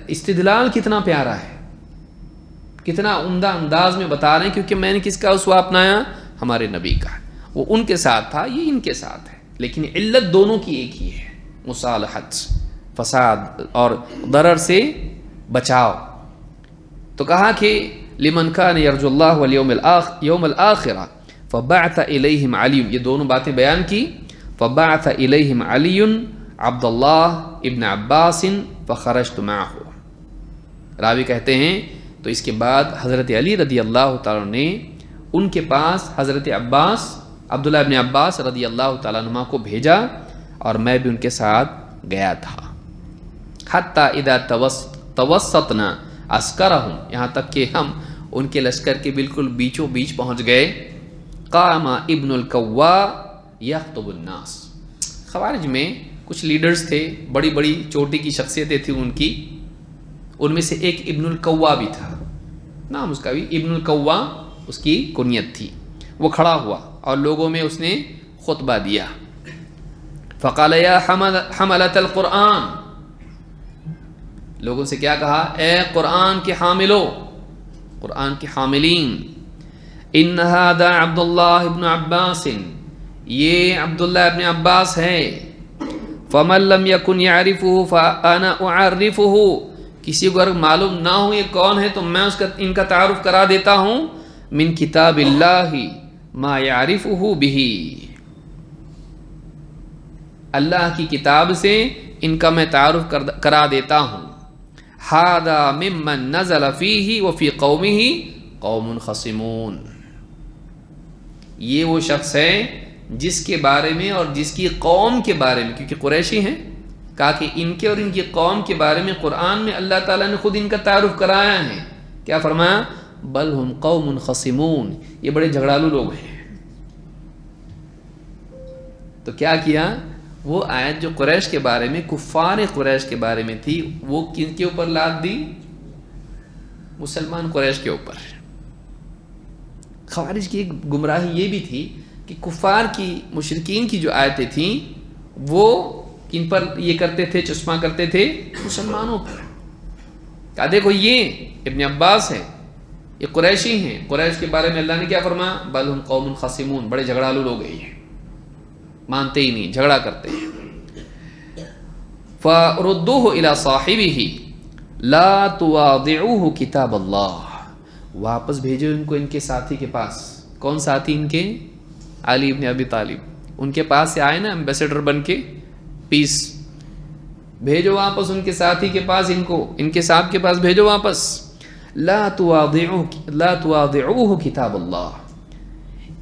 استدلال کتنا پیارا ہے، کتنا عمدہ انداز میں بتا رہے ہیں، کیونکہ میں نے کس کا اسوہ اپنایا؟ ہمارے نبی کا۔ وہ ان کے ساتھ تھا، یہ ان کے ساتھ ہے، لیکن علت دونوں کی ایک ہی ہے، مصالحت، فساد اور ضرر سے بچاؤ۔ تو کہا کہ لمن کان یرجو اللہ والیوم الآخرہ فبعث الیہم علی، یہ دونوں باتیں بیان کی، فبعث الیہم علی عبد اللہ ابن عباس فخرجت معه۔ راوی کہتے ہیں تو اس کے بعد حضرت علی رضی اللہ تعالیٰ نے ان کے پاس حضرت عباس، عبداللہ ابن عباس رضی اللہ تعالیٰ عنہ کو بھیجا، اور میں بھی ان کے ساتھ گیا تھا۔ حتی اذا توسطنا عسکرہم، یہاں تک کہ ہم ان کے لشکر کے بالکل بیچوں بیچ پہنچ گئے۔ قام ابن الکوا یخطب الناس، خوارج میں کچھ لیڈرز تھے، بڑی بڑی چوٹی کی شخصیتیں تھیں ان کی، ان میں سے ایک ابن الکوا بھی تھا، نام اس کا بھی ابن الکوا اس کی کنیت تھی۔ وہ کھڑا ہوا اور لوگوں میں اس نے خطبہ دیا۔ فقال یا حملۃ القرآن، لوگوں سے کیا کہا؟ اے قرآن کے حاملو، قرآن کے حاملین، ان ھذا عبداللہ ابن عباس، یہ عبداللہ ابن عباس ہے، فمن لم یکن یعرفہ فانا اعرفہ، کسی کو اگر معلوم نہ ہو یہ کون ہے تو میں ان کا تعارف کرا دیتا ہوں، من کتاب اللہ ما یعرفہ بہ، اللہ کی کتاب سے ان کا میں تعارف کرا دیتا ہوں۔ ھذا ممن نزل فیہ وفی قومہ قوم خصمون، یہ وہ شخص ہے جس کے بارے میں اور جس کی قوم کے بارے میں، کیونکہ قریشی ہیں، کہا کہ ان کے اور ان کی قوم کے بارے میں قرآن میں اللہ تعالیٰ نے خود ان کا تعارف کرایا ہے۔ کیا فرمایا؟ بل ہم قوم خصمون، یہ بڑے جھگڑالو لوگ ہیں۔ تو کیا کیا؟ وہ آیت جو قریش کے بارے میں، کفار قریش کے بارے میں تھی، وہ کن کے اوپر لاد دی؟ مسلمان قریش کے اوپر۔ خوارج کی ایک گمراہی یہ بھی تھی کہ کفار کی، مشرکین کی جو آیتیں تھیں وہ کن پر یہ کرتے تھے؟ چشمہ کرتے تھے مسلمانوں پر۔ کہا دیکھو یہ ابن عباس ہے، یہ قریشی ہیں، قریش کے بارے میں اللہ نے کیا فرمایا؟ بل ہم قوم خصمون، بڑے جھگڑالو لوگ ہیں، مانتے ہی نہیں، جھگڑا کرتے ہیں۔ فردوہ الی صاحبہ لا تواضعوہ کتاب اللہ، واپس بھیجو ان کو ان کے ساتھی کے پاس۔ کون ساتھی ان کے؟ علی ابن ابی طالب، ان کے پاس سے آئے نا ایمبیسیڈر بن کے، پیس، بھیجو واپس ان کے ساتھی کے پاس، ان کو ان کے صاحب کے پاس بھیجو واپس۔ لا تواضعوہ کتاب اللہ،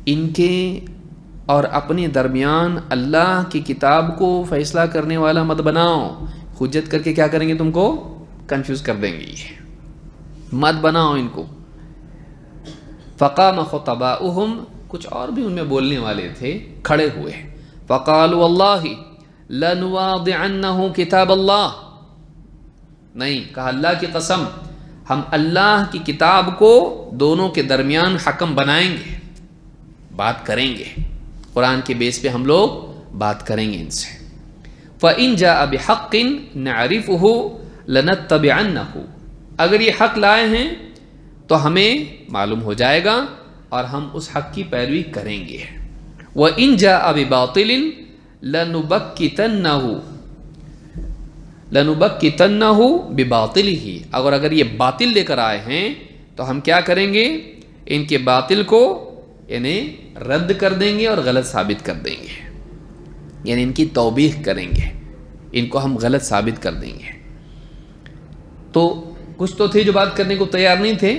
ان کے اور اپنے درمیان اللہ کی کتاب کو فیصلہ کرنے والا مت بناؤ، حجت کر کے کیا کریں گے؟ تم کو کنفیوز کر دیں گے، مت بناؤ ان کو۔ فقام خطباؤہم، کچھ اور بھی ان میں بولنے والے تھے، کھڑے ہوئے، فقالوا واللہ لنواضعنہ کتاب اللہ، نہیں کہا اللہ کی قسم ہم اللہ کی کتاب کو دونوں کے درمیان حکم بنائیں گے، بات کریں گے، قرآن کے بیس پہ ہم لوگ بات کریں گے ان سے۔ فَإِن جَاءَ بِحَقٍ نَعْرِفُهُ لَنَتَّبِعَنَّهُ، اگر یہ حق لائے ہیں تو ہمیں معلوم ہو جائے گا اور ہم اس حق کی پیروی کریں گے۔ وَإِن جَاءَ بِبَاطِلٍ لَنُبَكِّتَنَّهُ بِبَاطِلِهِ، اگر یہ باطل لے کر آئے ہیں تو ہم کیا کریں گے، ان کے باطل کو یعنی رد کر دیں گے اور غلط ثابت کر دیں گے، یعنی ان کی توبیخ کریں گے، ان کو ہم غلط ثابت کر دیں گے۔ تو کچھ تو تھے جو بات کرنے کو تیار نہیں تھے،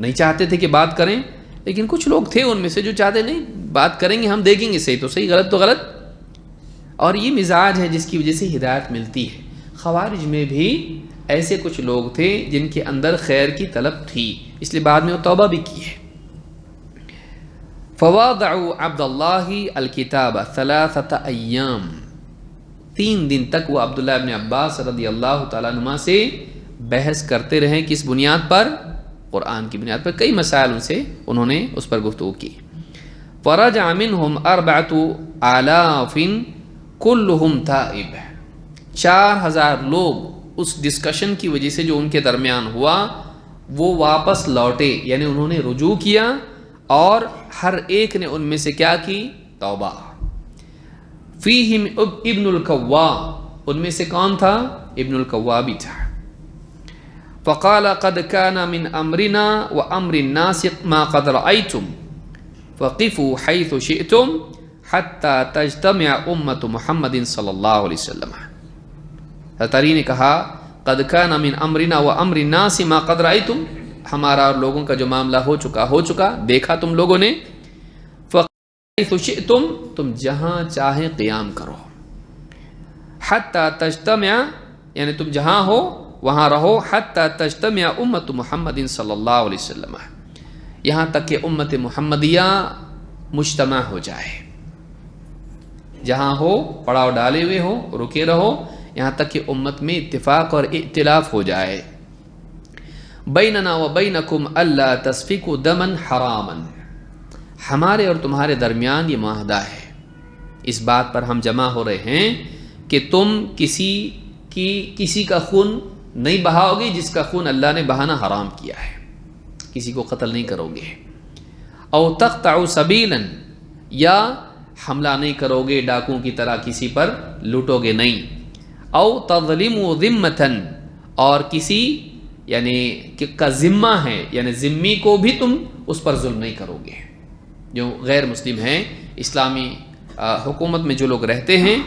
نہیں چاہتے تھے کہ بات کریں، لیکن کچھ لوگ تھے ان میں سے جو چاہتے نہیں بات کریں گے، ہم دیکھیں گے صحیح تو صحیح، غلط تو غلط۔ اور یہ مزاج ہے جس کی وجہ سے ہدایت ملتی ہے۔ خوارج میں بھی ایسے کچھ لوگ تھے جن کے اندر خیر کی طلب تھی، اس لیے بعد میں وہ توبہ بھی کی ہے۔ فَوَاضَعُوا عَبْدَ اللَّهِ الْكِتَابَ 3 أَيَّامٍ، 3 دن تک وہ عبداللہ ابن عباس رضی اللہ تعالیٰ عنہما سے بحث کرتے رہے، کس بنیاد پر، قرآن کی بنیاد پر، کئی مسائل ان سے انہوں نے اس پر گفتگو کی۔ فَرَجَعَ مِنْهُمْ 4,000 كُلُّهُمْ تَائِبٌ، 4000 لوگ اس ڈسکشن کی وجہ سے جو ان کے درمیان ہوا وہ واپس لوٹے، یعنی انہوں نے رجوع کیا اور ہر ایک نے ان میں سے کیا کی، توبہ۔ فیہم ابن الکوا، ان میں سے کون تھا، ابن الکوا بھی تھا۔ فقال قد كان من امرنا وامر الناس ما قد رأيتم فقفوا حيث شئتم حتى تجتمع امة محمد صلی اللہ علیہ وسلم۔ حضرت علی نے کہا قد كان من امرنا وامر الناس ما قد رأيتم، ہمارا اور لوگوں کا جو معاملہ ہو چکا دیکھا تم لوگوں نے، فَحَيْثُ شِئْتُمْ، تم جہاں چاہیں قیام کرو، حَتَّى تَجْتَمِعَ، یعنی تم جہاں ہو وہاں رہو، حَتَّى تَجْتَمِعَ أُمَّةُ محمد صلی اللہ علیہ وسلم، یہاں تک کہ امت محمدیہ مجتمع ہو جائے، جہاں ہو پڑاؤ ڈالے ہوئے ہو، رکے رہو یہاں تک کہ امت میں اتفاق اور ائتلاف ہو جائے۔ بیننا و بینکم اللہ تسفکوا دما حراما، ہمارے اور تمہارے درمیان یہ معاہدہ ہے، اس بات پر ہم جمع ہو رہے ہیں کہ تم کسی کا خون نہیں بہاؤ گے جس کا خون اللہ نے بہانا حرام کیا ہے، کسی کو قتل نہیں کرو گے۔ او تقطعوا سبیلا، یا حملہ نہیں کرو گے ڈاکوں کی طرح کسی پر لوٹو گے نہیں۔ او تظلموا ذمتا، اور کسی یعنی کا ذمہ ہے، یعنی ذمی کو بھی تم اس پر ظلم نہیں کرو گے، جو غیر مسلم ہیں، اسلامی حکومت میں جو لوگ رہتے ہیں،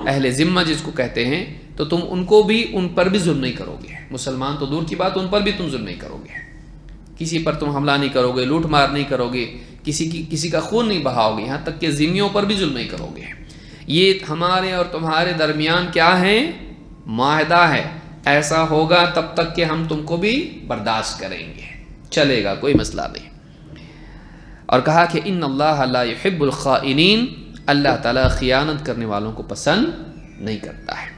اہل ذمہ جس کو کہتے ہیں، تو تم ان پر بھی ظلم نہیں کرو گے، مسلمان تو دور کی بات، ان پر بھی تم ظلم نہیں کرو گے، کسی پر تم حملہ نہیں کرو گے، لوٹ مار نہیں کرو گے، کسی کا خون نہیں بہاؤ گے، یہاں تک کہ ذمیوں پر بھی ظلم نہیں کرو گے۔ یہ ہمارے اور تمہارے درمیان کیا ہے، معاہدہ ہے، ایسا ہوگا تب تک کہ ہم تم کو بھی برداشت کریں گے، چلے گا، کوئی مسئلہ نہیں۔ اور کہا کہ ان اللہ لا يحب الخائنین، اللہ تعالیٰ خیانت کرنے والوں کو پسند نہیں کرتا ہے۔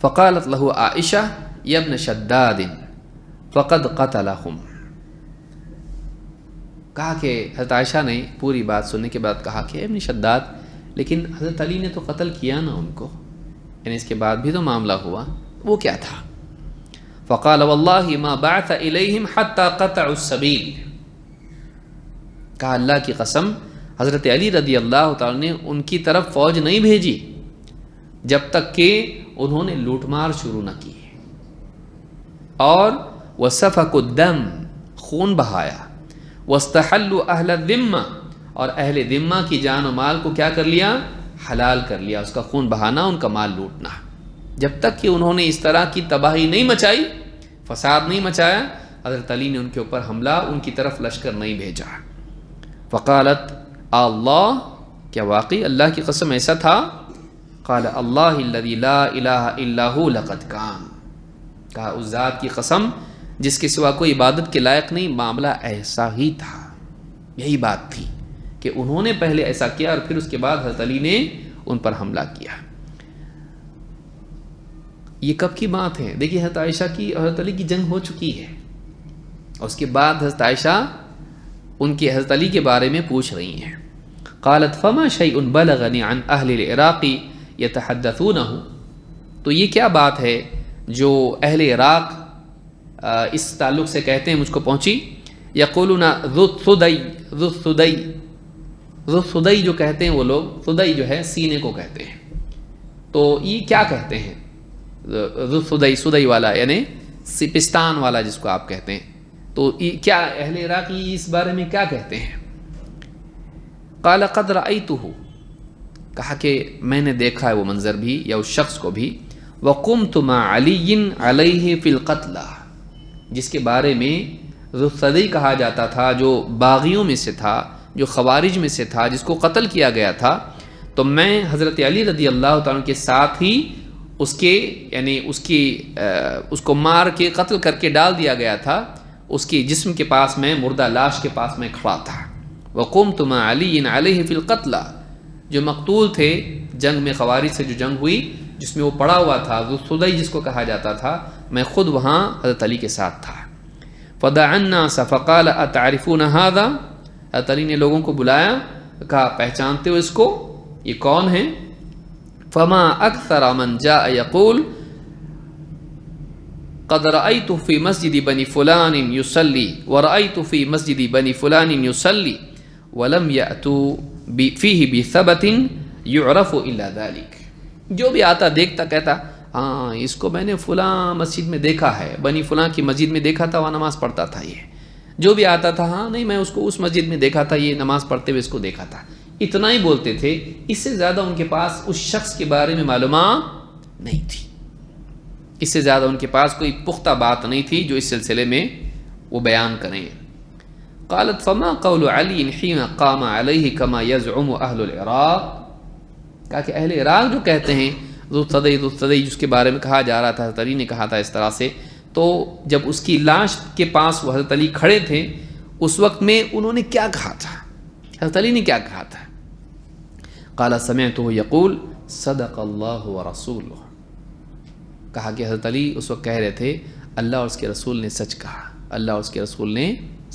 فقالت له عائشہ یا ابن شداد فقد قتلهم، کہا کہ حضرت عائشہ نے پوری بات سننے کے بعد کہا کہ ابن شداد، لیکن حضرت علی نے تو قتل کیا نا ان کو، یعنی اس کے بعد بھی تو معاملہ ہوا، وہ کیا تھا؟ فقال واللہ ما بعث الیہم حتی قطعوا السبیل، کہا اللہ کی قسم حضرت علی رضی اللہ تعالیٰ نے ان کی طرف فوج نہیں بھیجی جب تک کہ انہوں نے لوٹ مار شروع نہ کی، اور وسفکوا الدم، خون بہایا، واستحلوا اہل الذمہ، اور اہل ذمہ کی جان و مال کو کیا کر لیا، حلال کر لیا، اس کا خون بہانا، ان کا مال لوٹنا۔ جب تک کہ انہوں نے اس طرح کی تباہی نہیں مچائی، فساد نہیں مچایا، حضرت علی نے ان کے اوپر حملہ، ان کی طرف لشکر نہیں بھیجا۔ فقالت اللہ، کیا واقعی اللہ کی قسم ایسا تھا؟ قال اللہ الذی لا الہ الا ہو لقد کان، کہا اس ذات کی قسم جس کے سوا کوئی عبادت کے لائق نہیں، معاملہ ایسا ہی تھا. یہی بات تھی کہ انہوں نے پہلے ایسا کیا اور پھر اس کے بعد حضرت علی نے ان پر حملہ کیا. یہ کب کی بات ہے؟ دیکھیے حضرت عائشہ کی اور حضرت علی کی جنگ ہو چکی ہے، اور اس کے بعد حضرت عائشہ ان کے حضرت علی کے بارے میں پوچھ رہی ہیں. قالت فما شیء بلغنی عن اہل العراق یتحدثونہ، تو یہ کیا بات ہے جو اہل عراق اس تعلق سے کہتے ہیں مجھ کو پہنچی. یقولون ذو الثدی جو کہتے ہیں وہ لوگ، ثدی جو ہے سینے کو کہتے ہیں، تو یہ کیا کہتے ہیں ذو الثدی، ثدی والا یعنی پستان والا جس کو آپ کہتے ہیں، تو کیا اہل عراقی اس بارے میں کیا کہتے ہیں. قال قد رأیتہ، کہا کہ میں نے دیکھا ہے وہ منظر بھی یا اس شخص کو بھی. وقمت مع علی علیہ فی القتل، جس کے بارے میں ذو الثدی کہا جاتا تھا، جو باغیوں میں سے تھا، جو خوارج میں سے تھا، جس کو قتل کیا گیا تھا، تو میں حضرت علی رضی اللہ تعالیٰ کے ساتھ ہی اس کے یعنی اس کو مار کے قتل کر کے ڈال دیا گیا تھا، اس کے جسم کے پاس میں، مردہ لاش کے پاس میں کھڑا تھا. وقمت مع علی علیہ فی القتل، جو مقتول تھے جنگ میں، خوارج سے جو جنگ ہوئی جس میں وہ پڑا ہوا تھا، ذو الثدی جس کو کہا جاتا تھا، میں خود وہاں حضرت علی کے ساتھ تھا. فدعا الناس فقال اتعرفون هذا، حضرت علی نے لوگوں کو بلایا، کہا پہچانتے ہو اس کو، یہ کون ہے. فما اکثر من جاء يقول قد رأيت في مسجد بني فلان يصلي ورأيت في مسجد بني فلان يصلي ولم يأتوا فيه بثبت يعرف الا ذلك. جو بھی آتا دیکھتا کہتا ہاں اس کو میں نے فلاں مسجد میں دیکھا ہے، بنی فلاں کی مسجد میں دیکھا تھا، وہاں نماز پڑھتا تھا. یہ جو بھی آتا تھا ہاں نہیں میں اس کو اس مسجد میں دیکھا تھا، یہ نماز پڑھتے ہوئے اس کو دیکھا تھا. اتنا ہی بولتے تھے، اس سے زیادہ ان کے پاس اس شخص کے بارے میں معلومات نہیں تھی، اس سے زیادہ ان کے پاس کوئی پختہ بات نہیں تھی جو اس سلسلے میں وہ بیان کریں. قالت فما قول علی حين قام علیہ کما یزعم اہل العراق، کہا کہ اہل عراق جو کہتے ہیں ذو الثدی جس کے بارے میں کہا جا رہا تھا، حضرت علی نے کہا تھا اس طرح سے، تو جب اس کی لاش کے پاس وہ حضرت علی کھڑے تھے اس وقت میں انہوں نے کیا کہا تھا، حضرت علی نے کیا کہا تھا. قال سمعته یقول صدق اللہ ورسولہ، کہا کہ حضرت علی اس وقت کہہ رہے تھے اللہ اور اس کے رسول نے سچ کہا، اللہ اور اس کے رسول نے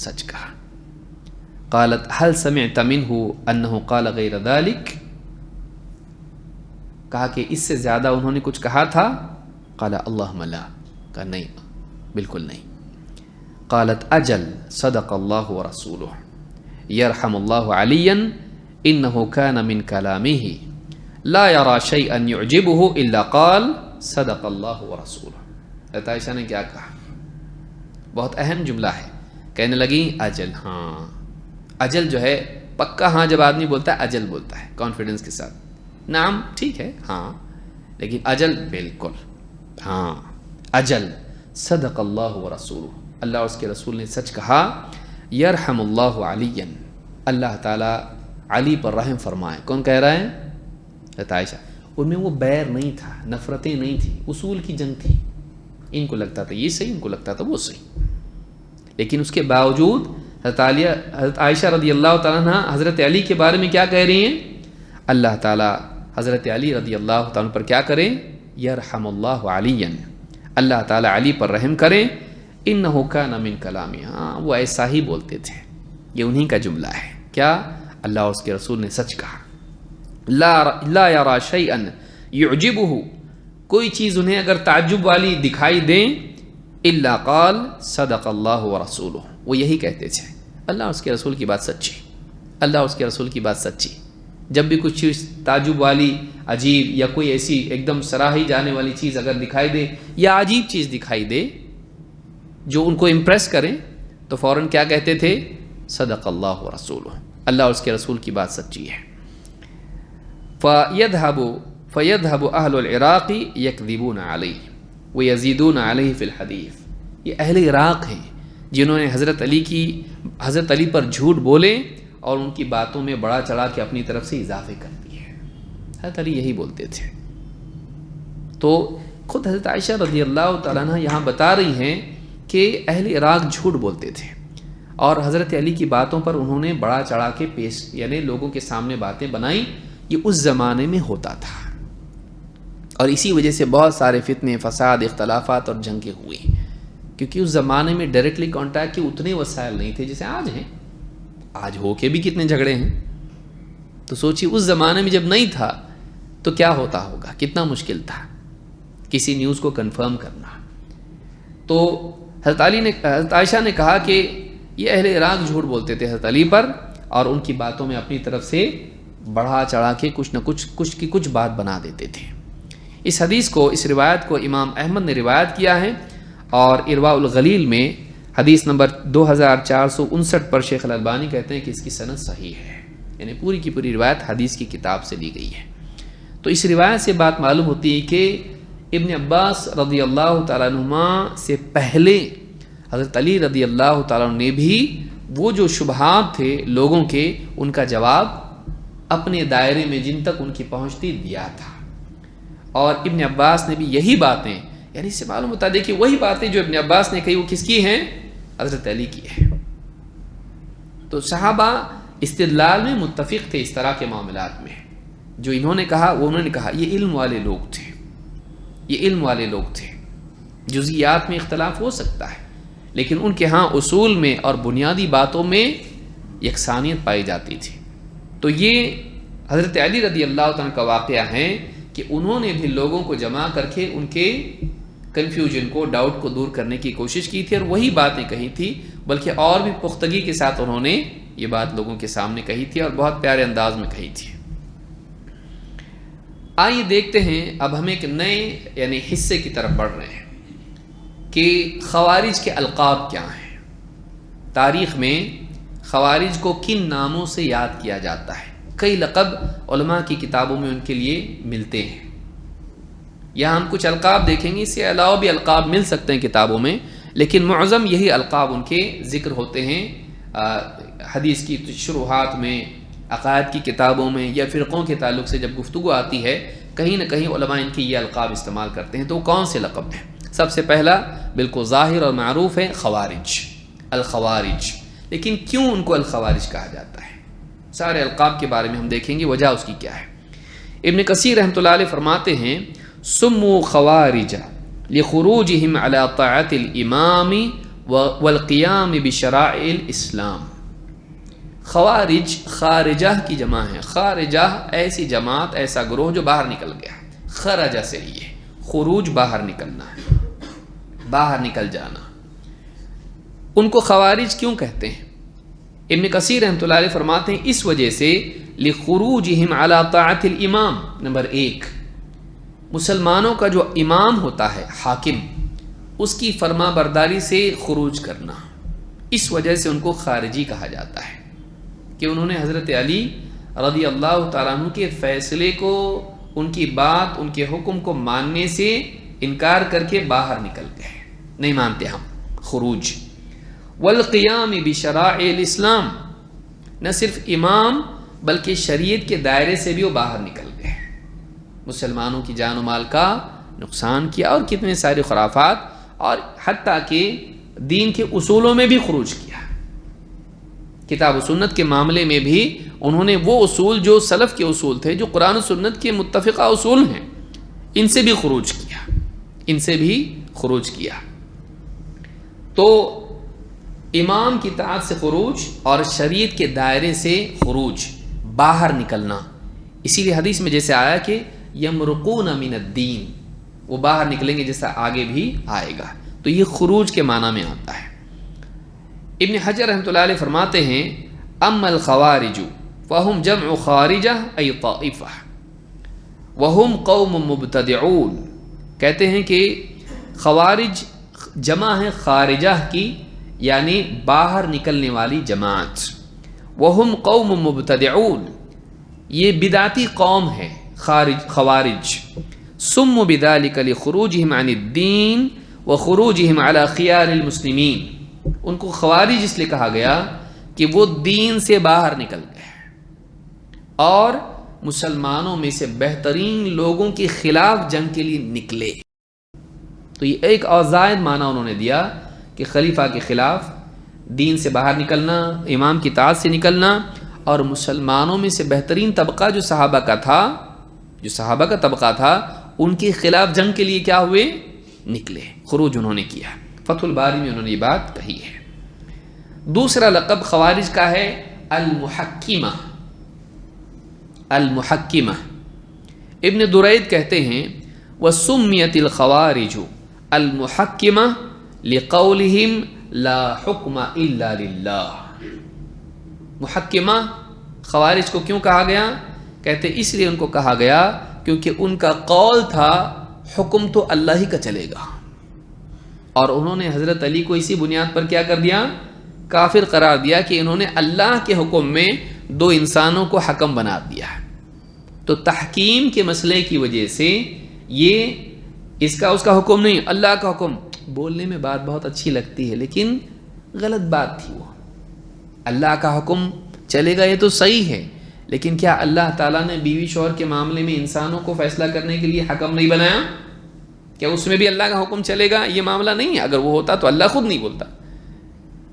سچ کہا. قالت هل سمعت منه انه قال غیر ذلك، کہا کہ اس سے زیادہ انہوں نے کچھ کہا تھا. قال اللہم لا، کہا نہیں بالکل نہیں. قالت اجل صدق اللہ ورسولہ یرحم اللہ علیا انه كان من كلامه لا يرى شيئا يعجبه الا قال صدق اللہ ورسولہ. حضرت عائشہ نے کیا کہا، بہت اہم جملہ ہے، کہنے لگی اجل، ہاں اجل جو ہے پکا، ہاں جب آدمی بولتا ہے اجل بولتا ہے کانفیڈنس کے ساتھ، نعم ٹھیک ہے ہاں، لیکن اجل بالکل ہاں، اجل صدق اللہ ورسولہ، اللہ اور اس کے رسول نے سچ کہا. یرحم اللہ علیًا، اللہ تعالیٰ علی پر رحم فرمائے. کون کہہ رہا ہے؟ حضرت عائشہ. ان میں وہ بیر نہیں تھا، نفرتیں نہیں تھیں، اصول کی جنگ تھی. ان کو لگتا تھا یہ صحیح، ان کو لگتا تھا وہ صحیح، لیکن اس کے باوجود حضرت عائشہ رضی اللہ تعالیٰ عنہ حضرت علی کے بارے میں کیا کہہ رہی ہیں؟ اللہ تعالیٰ حضرت علی رضی اللہ تعالیٰ پر کیا کریں؟ یرحم اللہ علیًا، اللہ تعالیٰ علی پر رحم کریں. انہ کان من کلامی، ہاں وہ ایسا ہی بولتے تھے، یہ انہی کا جملہ ہے. کیا؟ اللہ اور اس کے رسول نے سچ کہا. لا یرا شیئا یعجبہ، کوئی چیز انہیں اگر تعجب والی دکھائی دیں، الا قال صدق اللہ ورسولہ، وہ یہی کہتے تھے اللہ اور اس کے رسول کی بات سچی، اللہ اور اس کے رسول کی بات سچی. جب بھی کچھ چیز تعجب والی، عجیب، یا کوئی ایسی ایک دم سراہی جانے والی چیز اگر دکھائی دے یا عجیب چیز دکھائی دے جو ان کو امپریس کریں، تو فوراً کیا کہتے تھے؟ صدق اللہ ورسولہ، اللہ اور اس کے رسول کی بات سچی ہے. فَيَذْهَبُ أَهْلُ الْعِرَاقِ يَكْذِبُونَ عَلَيْهِ وَيَزِيدُونَ عَلَيْهِ فِي الْحَدِيثِ، یہ اہل عراق ہیں جنہوں نے حضرت علی پر جھوٹ بولے اور ان کی باتوں میں بڑا چڑھا کے اپنی طرف سے اضافے کر دیے. حضرت علی یہی بولتے تھے. تو خود حضرت عائشہ رضی اللہ تعالیٰ عنہ یہاں بتا رہی ہیں کہ اہل عراق جھوٹ بولتے تھے اور حضرت علی کی باتوں پر انہوں نے بڑا چڑھا کے پیش یعنی لوگوں کے سامنے باتیں بنائیں. یہ اس زمانے میں ہوتا تھا اور اسی وجہ سے بہت سارے فتنے، فساد، اختلافات اور جنگیں ہوئی، کیونکہ اس زمانے میں ڈائریکٹلی کانٹیکٹ کے اتنے وسائل نہیں تھے جیسے آج ہیں. آج ہو کے بھی کتنے جھگڑے ہیں. تو سوچیے اس زمانے میں جب نہیں تھا تو کیا ہوتا ہوگا، کتنا مشکل تھا کسی نیوز کو کنفرم کرنا. تو حضرت عائشہ نے کہا کہ یہ اہل عراق جھوٹ بولتے تھے حضرت علی پر اور ان کی باتوں میں اپنی طرف سے بڑھا چڑھا کے کچھ نہ کچھ بات بنا دیتے تھے. اس حدیث کو، اس روایت کو امام احمد نے روایت کیا ہے اور ارواء الغلیل میں حدیث نمبر 2459 پر شیخ الالبانی کہتے ہیں کہ اس کی سند صحیح ہے، یعنی پوری کی پوری روایت حدیث کی کتاب سے لی گئی ہے. تو اس روایت سے بات معلوم ہوتی ہے کہ ابن عباس رضی اللہ تعالیٰ عنہما سے پہلے حضرت علی رضی اللہ تعالیٰ عنہ نے بھی وہ جو شبہات تھے لوگوں کے، ان کا جواب اپنے دائرے میں جن تک ان کی پہنچتی دیا تھا. اور ابن عباس نے بھی یہی باتیں، یعنی اس سے معلوم ہوتا ہے کہ وہی باتیں جو ابن عباس نے کہی وہ کس کی ہیں؟ حضرت علی کی ہے. تو صحابہ استدلال میں متفق تھے اس طرح کے معاملات میں. جو انہوں نے کہا وہ انہوں نے کہا. یہ علم والے لوگ تھے، یہ علم والے لوگ تھے. جزئیات میں اختلاف ہو سکتا ہے لیکن ان کے ہاں اصول میں اور بنیادی باتوں میں یکسانیت پائی جاتی تھی. تو یہ حضرت علی رضی اللہ تعالیٰ کا واقعہ ہے کہ انہوں نے بھی لوگوں کو جمع کر کے ان کے کنفیوژن کو، ڈاؤٹ کو دور کرنے کی کوشش کی تھی اور وہی باتیں کہی تھی، بلکہ اور بھی پختگی کے ساتھ انہوں نے یہ بات لوگوں کے سامنے کہی تھی اور بہت پیارے انداز میں کہی تھی. آئیے دیکھتے ہیں اب ہم ایک نئے یعنی حصے کی طرف بڑھ رہے ہیں کہ خوارج کے القاب کیا ہیں. تاریخ میں خوارج کو کن ناموں سے یاد کیا جاتا ہے. کئی لقب علماء کی کتابوں میں ان کے لیے ملتے ہیں. یہاں ہم کچھ القاب دیکھیں گے، اس کے علاوہ بھی القاب مل سکتے ہیں کتابوں میں، لیکن معظم یہی القاب ان کے ذکر ہوتے ہیں حدیث کی شروحات میں، عقائد کی کتابوں میں یا فرقوں کے تعلق سے جب گفتگو آتی ہے کہیں نہ کہیں علماء ان کی یہ القاب استعمال کرتے ہیں. تو کون سے لقب ہیں؟ سب سے پہلا بالکل ظاہر اور معروف ہے خوارج، الخوارج. لیکن کیوں ان کو الخوارج کہا جاتا ہے؟ سارے القاب کے بارے میں ہم دیکھیں گے وجہ اس کی کیا ہے. ابن کثیر رحمۃ اللہ علیہ فرماتے ہیں سموا خوارج لخروجهم على طاعة الامام والقیام بشرائع الاسلام. خوارج خارجہ کی جمع ہے. خارجہ ایسی جماعت، ایسا گروہ جو باہر نکل گیا. خرجہ سے ہی ہے، خروج باہر نکلنا ہے، باہر نکل جانا. ان کو خوارج کیوں کہتے ہیں؟ ابن کثیر رحمۃ اللہ علیہ فرماتے ہیں اس وجہ سے لخروجہم علی طاعت الامام. نمبر 1، مسلمانوں کا جو امام ہوتا ہے، حاکم، اس کی فرما برداری سے خروج کرنا. اس وجہ سے ان کو خارجی کہا جاتا ہے کہ انہوں نے حضرت علی رضی اللہ تعالیٰ عنہ کے فیصلے کو، ان کی بات، ان کے حکم کو ماننے سے انکار کر کے باہر نکل گئے، نہیں مانتے ہم. خروج. والقیام بشرائع الاسلام، نہ صرف امام بلکہ شریعت کے دائرے سے بھی وہ باہر نکل گئے، مسلمانوں کی جان و مال کا نقصان کیا اور کتنے سارے خرافات اور حتیٰ کہ دین کے اصولوں میں بھی خروج کیا. کتاب و سنت کے معاملے میں بھی انہوں نے وہ اصول جو سلف کے اصول تھے، جو قرآن و سنت کے متفقہ اصول ہیں، ان سے بھی خروج کیا، ان سے بھی خروج کیا. تو امام کی اطاعت سے خروج اور شریعت کے دائرے سے خروج، باہر نکلنا. اسی لیے حدیث میں جیسے آیا کہ یمرقون من الدین، وہ باہر نکلیں گے، جیسا آگے بھی آئے گا. تو یہ خروج کے معنی میں آتا ہے. ابن حجر رحمۃ اللہ علیہ فرماتے ہیں اما الخوارج فهم جمع خارجہ ای طائفہ وهم قوم مبتدعون. کہتے ہیں کہ خوارج جمع ہے خارجہ کی، یعنی باہر نکلنے والی جماعت. وهم قوم مبتدعون، یہ بدعتی قوم ہے خوارج. سموا بذلك لخروجهم عن الدین وخروجهم على خيار المسلمین. ان کو خوارج اس لیے کہا گیا کہ وہ دین سے باہر نکل گئے اور مسلمانوں میں سے بہترین لوگوں کے خلاف جنگ کے لیے نکلے. تو یہ ایک اور زائد معنی انہوں نے دیا کہ خلیفہ کے خلاف دین سے باہر نکلنا، امام کی اطاعت سے نکلنا، اور مسلمانوں میں سے بہترین طبقہ جو صحابہ کا طبقہ تھا ان کے خلاف جنگ کے لیے کیا ہوئے؟ نکلے، خروج انہوں نے کیا۔ فتح الباری میں انہوں نے یہ بات کہی ہے۔ دوسرا لقب خوارج کا ہے المحکمہ۔ المحکمہ ابن درید کہتے ہیں وَسُمِّيَتِ الْخَوَارِجُ الْمُحَكِّمَةَ لِقَوْلِهِمْ لَا حُكْمَ إِلَّا لِلَّهِ۔ محکمہ خوارج کو کیوں کہا گیا؟ کہتے اس لیے ان کو کہا گیا کیونکہ ان کا قول تھا حکم تو اللہ ہی کا چلے گا، اور انہوں نے حضرت علی کو اسی بنیاد پر کیا کر دیا؟ کافر قرار دیا کہ انہوں نے اللہ کے حکم میں دو انسانوں کو حکم بنا دیا۔ تو تحکیم کے مسئلے کی وجہ سے یہ اس کا حکم نہیں، اللہ کا حکم۔ بولنے میں بات بہت اچھی لگتی ہے لیکن غلط بات تھی وہ۔ اللہ کا حکم چلے گا یہ تو صحیح ہے، لیکن کیا اللہ تعالیٰ نے بیوی شوہر کے معاملے میں انسانوں کو فیصلہ کرنے کے لیے حکم نہیں بنایا؟ کیا اس میں بھی اللہ کا حکم چلے گا؟ یہ معاملہ نہیں ہے۔ اگر وہ ہوتا تو اللہ خود نہیں بولتا۔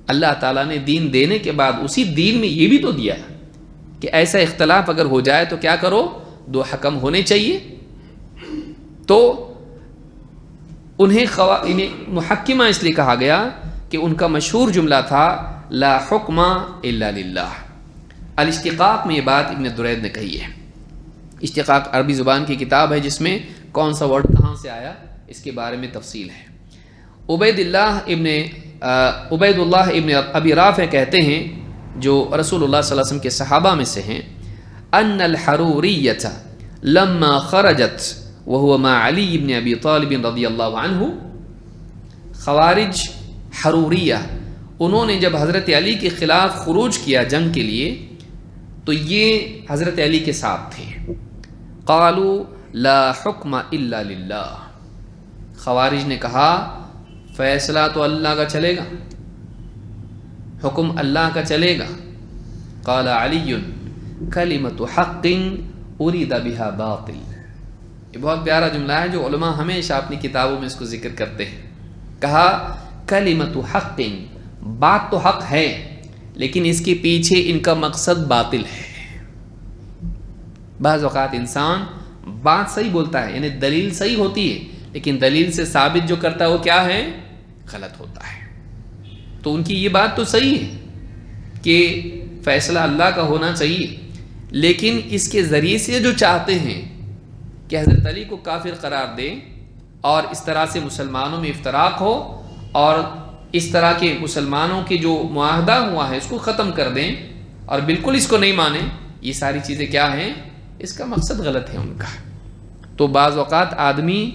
اللہ تعالیٰ نے دین دینے کے بعد اسی دین میں یہ بھی تو دیا کہ ایسا اختلاف اگر ہو جائے تو کیا کرو؟ دو حکم ہونے چاہیے۔ تو انہیں محکمہ اس لیے کہا گیا کہ ان کا مشہور جملہ تھا لا حکم الا للہ۔ الاشتقاق میں یہ بات ابن درید نے کہی ہے۔ اشتقاق عربی زبان کی کتاب ہے جس میں کون سا ورڈ کہاں سے آیا اس کے بارے میں تفصیل ہے۔ عبید اللہ ابن ابی رافع کہتے ہیں جو رسول اللہ صلی اللہ علیہ وسلم کے صحابہ میں سے ہیں، ان الحروریۃ لما خرجت وهو مع علی ابن ابی طالب رضی اللہ عنہ، خوارج حروریہ انہوں نے جب حضرت علی کے خلاف خروج کیا جنگ کے لیے تو یہ حضرت علی کے ساتھ تھے۔ قالوا لا حکم الا للہ، خوارج نے کہا فیصلہ تو اللہ کا چلے گا، حکم اللہ کا چلے گا۔ قال علی کلمۃ حق ارید بها باطل، یہ بہت پیارا جملہ ہے جو علماء ہمیشہ اپنی کتابوں میں اس کو ذکر کرتے ہیں۔ کہا کلمۃ حق، بات تو حق ہے لیکن اس کے پیچھے ان کا مقصد باطل ہے۔ بعض اوقات انسان بات صحیح بولتا ہے، یعنی دلیل صحیح ہوتی ہے، لیکن دلیل سے ثابت جو کرتا ہے وہ کیا ہے؟ غلط ہوتا ہے۔ تو ان کی یہ بات تو صحیح ہے کہ فیصلہ اللہ کا ہونا چاہیے، لیکن اس کے ذریعے سے جو چاہتے ہیں کہ حضرت علی کو کافر قرار دیں اور اس طرح سے مسلمانوں میں افتراق ہو اور اس طرح کے مسلمانوں کے جو معاہدہ ہوا ہے اس کو ختم کر دیں اور بالکل اس کو نہیں مانیں، یہ ساری چیزیں کیا ہیں؟ اس کا مقصد غلط ہے ان کا۔ تو بعض اوقات آدمی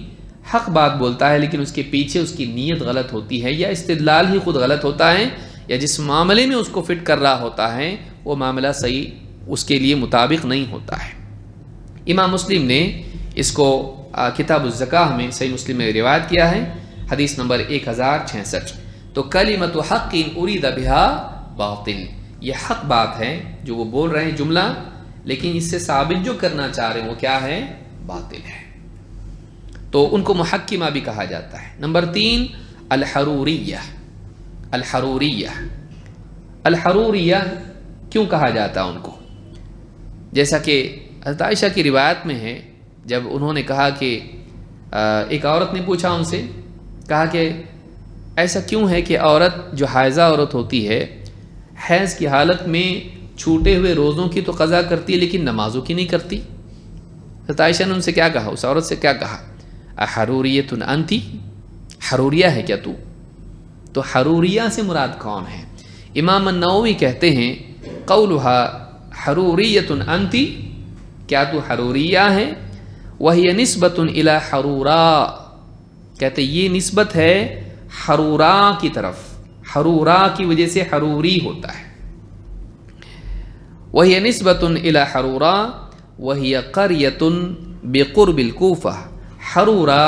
حق بات بولتا ہے لیکن اس کے پیچھے اس کی نیت غلط ہوتی ہے، یا استدلال ہی خود غلط ہوتا ہے، یا جس معاملے میں اس کو فٹ کر رہا ہوتا ہے وہ معاملہ صحیح اس کے لیے مطابق نہیں ہوتا ہے۔ امام مسلم نے اس کو کتاب الزکاہ میں صحیح مسلم میں روایت کیا ہے، حدیث نمبر 1066۔ تو کلمۃ حق ارید بها باطل، یہ حق بات ہے جو وہ بول رہے ہیں جملہ، لیکن اس سے ثابت جو کرنا چاہ رہے ہیں وہ کیا ہے؟ باطل ہے۔ تو ان کو محکمہ بھی کہا جاتا ہے۔ نمبر 3 الحروریہ۔ الحروریہ الحروریہ کیوں کہا جاتا ہے ان کو؟ جیسا کہ حضرت عائشہ کی روایت میں ہے، جب انہوں نے کہا کہ ایک عورت نے پوچھا ان سے، کہا کہ ایسا کیوں ہے کہ عورت جو حائضہ عورت ہوتی ہے حیض کی حالت میں چھوٹے ہوئے روزوں کی تو قضا کرتی ہے لیکن نمازوں کی نہیں کرتی؟ حضرت عائشہ نے ان سے کیا کہا، اس عورت سے کیا کہا؟ احروریۃ انتی، حروریہ ہے کیا تو؟ تو حروریہ سے مراد کون ہے؟ امام النووی کہتے ہیں قولها حروریۃ انتی، کیا تو حروریہ ہے؟ وہی نسبۃ الی حرورا، کہتے یہ نسبت ہے حرورا کی طرف، حرورا کی وجہ سے حروری ہوتا ہے۔ وہی نسبۃ الی حرورا وہی قریۃ بقرب الکوفہ، حرورا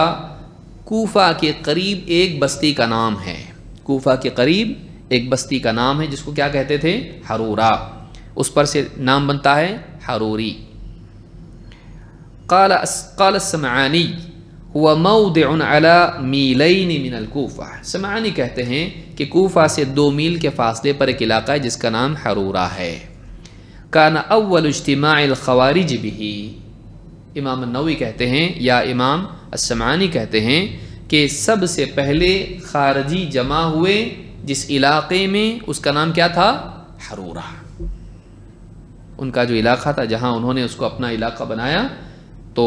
کوفہ کے قریب ایک بستی کا نام ہے، کوفہ کے قریب ایک بستی کا نام ہے جس کو کیا کہتے تھے؟ حرورا، اس پر سے نام بنتا ہے حروری۔ قال السمعانی ہوا موضع علی میلین من الکوفہ، سمعانی کہتے ہیں کہ کوفہ سے 2 میل کے فاصلے پر ایک علاقہ ہے جس کا نام حرورہ ہے۔ کان اول اجتماع الخوارج بہ، امام النووی کہتے ہیں یا امام السمعانی کہتے ہیں کہ سب سے پہلے خارجی جمع ہوئے جس علاقے میں، اس کا نام کیا تھا؟ حرورہ۔ ان کا جو علاقہ تھا جہاں انہوں نے اس کو اپنا علاقہ بنایا تو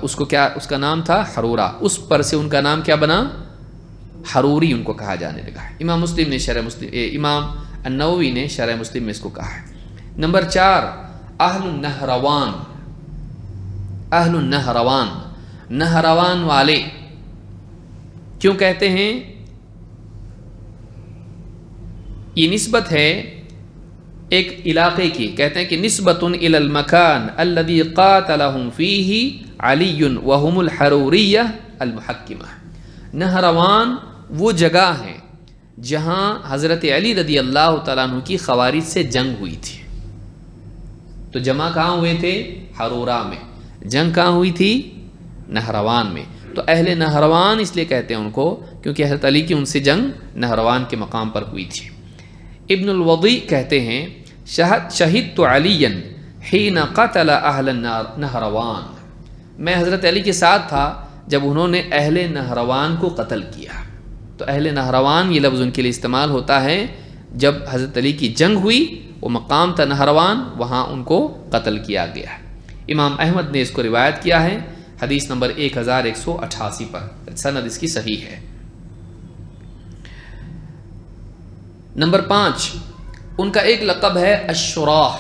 اس کو کیا، اس کا نام تھا حرورہ، اس پر سے ان کا نام کیا بنا؟ حروری ان کو کہا جانے لگا ہے۔ امام مسلم نے شرح مسلم، امام النووی نے شرح مسلم میں اس کو کہا ہے۔ نمبر 4، اہل النہروان، اہل النہروان، نہروان والے کیوں کہتے ہیں؟ یہ نسبت ہے ایک علاقے کی، کہتے ہیں کہ نسبت الی المکان الذی قاتلہم فیہ علی وہم الحروریہ المحکمہ، نہروان وہ جگہ ہے جہاں حضرت علی رضی اللہ تعالیٰ عنہ کی خوارج سے جنگ ہوئی تھی۔ تو جمع کہاں ہوئے تھے؟ حرورہ میں۔ جنگ کہاں ہوئی تھی؟ نہروان میں۔ تو اہل نہروان اس لیے کہتے ہیں ان کو کیونکہ حضرت علی کی ان سے جنگ نہروان کے مقام پر ہوئی تھی۔ ابن الوضی کہتے ہیں شہدت علیًا حین قتل اہل نہروان، میں حضرت علی کے ساتھ تھا جب انہوں نے اہل نہروان کو قتل کیا۔ تو اہل نہروان یہ لفظ ان کے لیے استعمال ہوتا ہے جب حضرت علی کی جنگ ہوئی، وہ مقام تھا نہروان، وہاں ان کو قتل کیا گیا۔ امام احمد نے اس کو روایت کیا ہے حدیث نمبر 1188 پر، سند اس کی صحیح ہے۔ نمبر 5، ان کا ایک لقب ہے الشراح